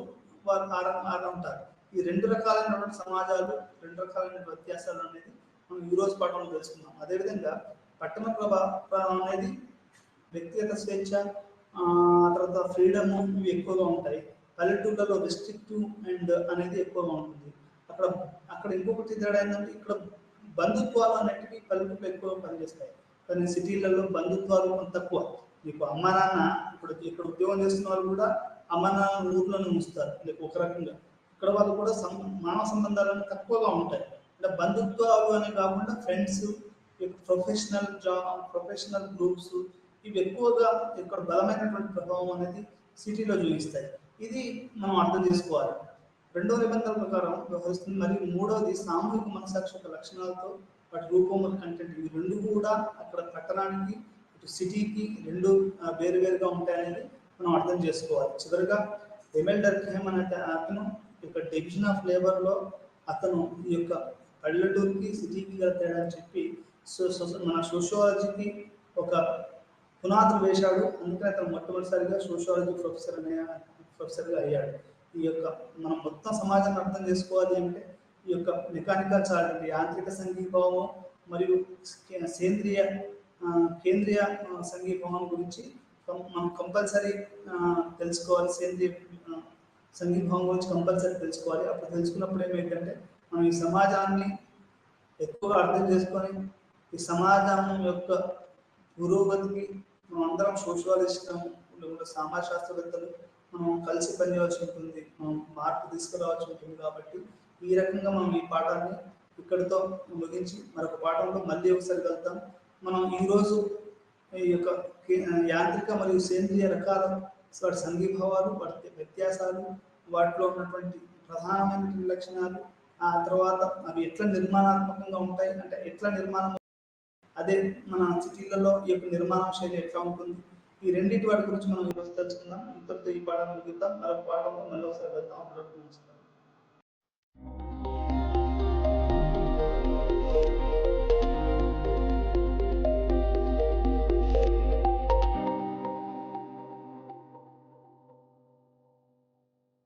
ఉంటారు. ఈ 2 రకాలైనటువంటి సమాజాలు, 2 రకాలైన వ్యత్యాసాలు అనేది మనం ఈరోజు పాఠంలో తెలుసుకున్నాం. అదేవిధంగా పట్టణ ప్రభావం అనేది వ్యక్తిగత స్వేచ్ఛ, తర్వాత ఫ్రీడమ్ ఇవి ఎక్కువగా ఉంటాయి. పల్లెటూళ్ళలో రిస్ట్రిక్టివ్ అండ్ అనేది ఎక్కువగా ఉంటుంది. అక్కడ ఇంకొకటి తేడా ఏంటంటే ఇక్కడ బంధుత్వాలు అనేటివి పల్లెటూళ్ళు ఎక్కువగా పనిచేస్తాయి. కానీ సిటీలలో బంధుత్వాలు కొంత తక్కువ. మీకు అమ్మ నాన్న ఇక్కడ ఉద్యోగం చేస్తున్న వాళ్ళు కూడా అమ్మ నాన్న ఊర్లను ఉంచుతారు. ఒక రకంగా ఇక్కడ వాళ్ళు కూడా మానవ సంబంధాలు తక్కువగా ఉంటాయి. అంటే బంధుత్వాలు అనే కాకుండా ఫ్రెండ్స్, ప్రొఫెషనల్ గ్రూప్స్ ఇవి ఎక్కువగా ఇక్కడ బలమైనటువంటి ప్రభావం అనేది సిటీలో చూపిస్తాయి. ఇది మనం అర్థం చేసుకోవాలి. 2వ నిబంధన ప్రకారం వ్యవహరిస్తుంది. మరియు 3వది సామూహిక మనసాక్షి యొక్క లక్షణాలతో వాటి రూపం కంటెంట్. ఇవి 2 కూడా అక్కడ పట్టణానికి ఇటు సిటీకి 2 వేరువేరుగా ఉంటాయనేది మనం అర్థం చేసుకోవాలి. చివరిగా ఎమెల్ డర్కీమ్ అనే అతను యొక్క డివిజన్ ఆఫ్ లేబర్లో అతను ఈ యొక్క పల్లెటూరుకి సిటీకి గల తేడా అని చెప్పి మన సోషియాలజీకి ఒక పునాదులు వేశాడు. అందుకని అతను మొట్టమొదటిసారిగా సోషియాలజీ ప్రొఫెసర్గా అయ్యాడు. ఈ యొక్క మనం మొత్తం సమాజాన్ని అర్థం చేసుకోవాలి అంటే ఈ యొక్క మెకానికల్ చార్ట్, యాంత్రిక సంఘీభావం మరియు కేంద్రీయ సంఘీభావం గురించి మనం కంపల్సరీ తెలుసుకోవాలి. సేంద్రియ సంఘీభావం గురించి కంపల్సరీ తెలుసుకోవాలి. అప్పుడు తెలుసుకున్నప్పుడు ఏమైందంటే మనం ఈ సమాజాన్ని ఎక్కువగా అర్థం చేసుకొని ఈ సమాజం యొక్క పురోగతికి మనం అందరం సోషియాలిస్టం లేకుంటే సమాజ శాస్త్రవేత్తలు మనం కలిసి పనిచేయాల్సి ఉంటుంది, మనం మార్పు తీసుకురావాల్సి ఉంటుంది. కాబట్టి ఈ రకంగా మనం ఈ పాఠాన్ని ఇక్కడితో ముగించి మరొక పాఠంలో మళ్ళీ ఒకసారి వెళ్తాం. మనం ఈరోజు ఈ యొక్క యాంత్రిక మరియు సేంద్రియ రకాల వాటి సంఘీభావాలు, వాటి వ్యత్యాసాలు, వాటిలో ఉన్నటువంటి ప్రధానమైన లక్షణాలు, ఆ తర్వాత అవి ఎట్లా నిర్మాణాత్మకంగా ఉంటాయి, అంటే ఎట్లా నిర్మాణం, అదే మన సిటీలలో ఈ యొక్క నిర్మాణ శైలి ఎట్లా ఉంటుంది, ఈ రెండింటి వాటి గురించి మనం ఈరోజు తెలుసుకుందాం. ఇంతటితో ఈ పాఠం ముగిద్దాం. మరొక పాఠంలో మళ్ళీ ఒకసారి వెళ్తాం.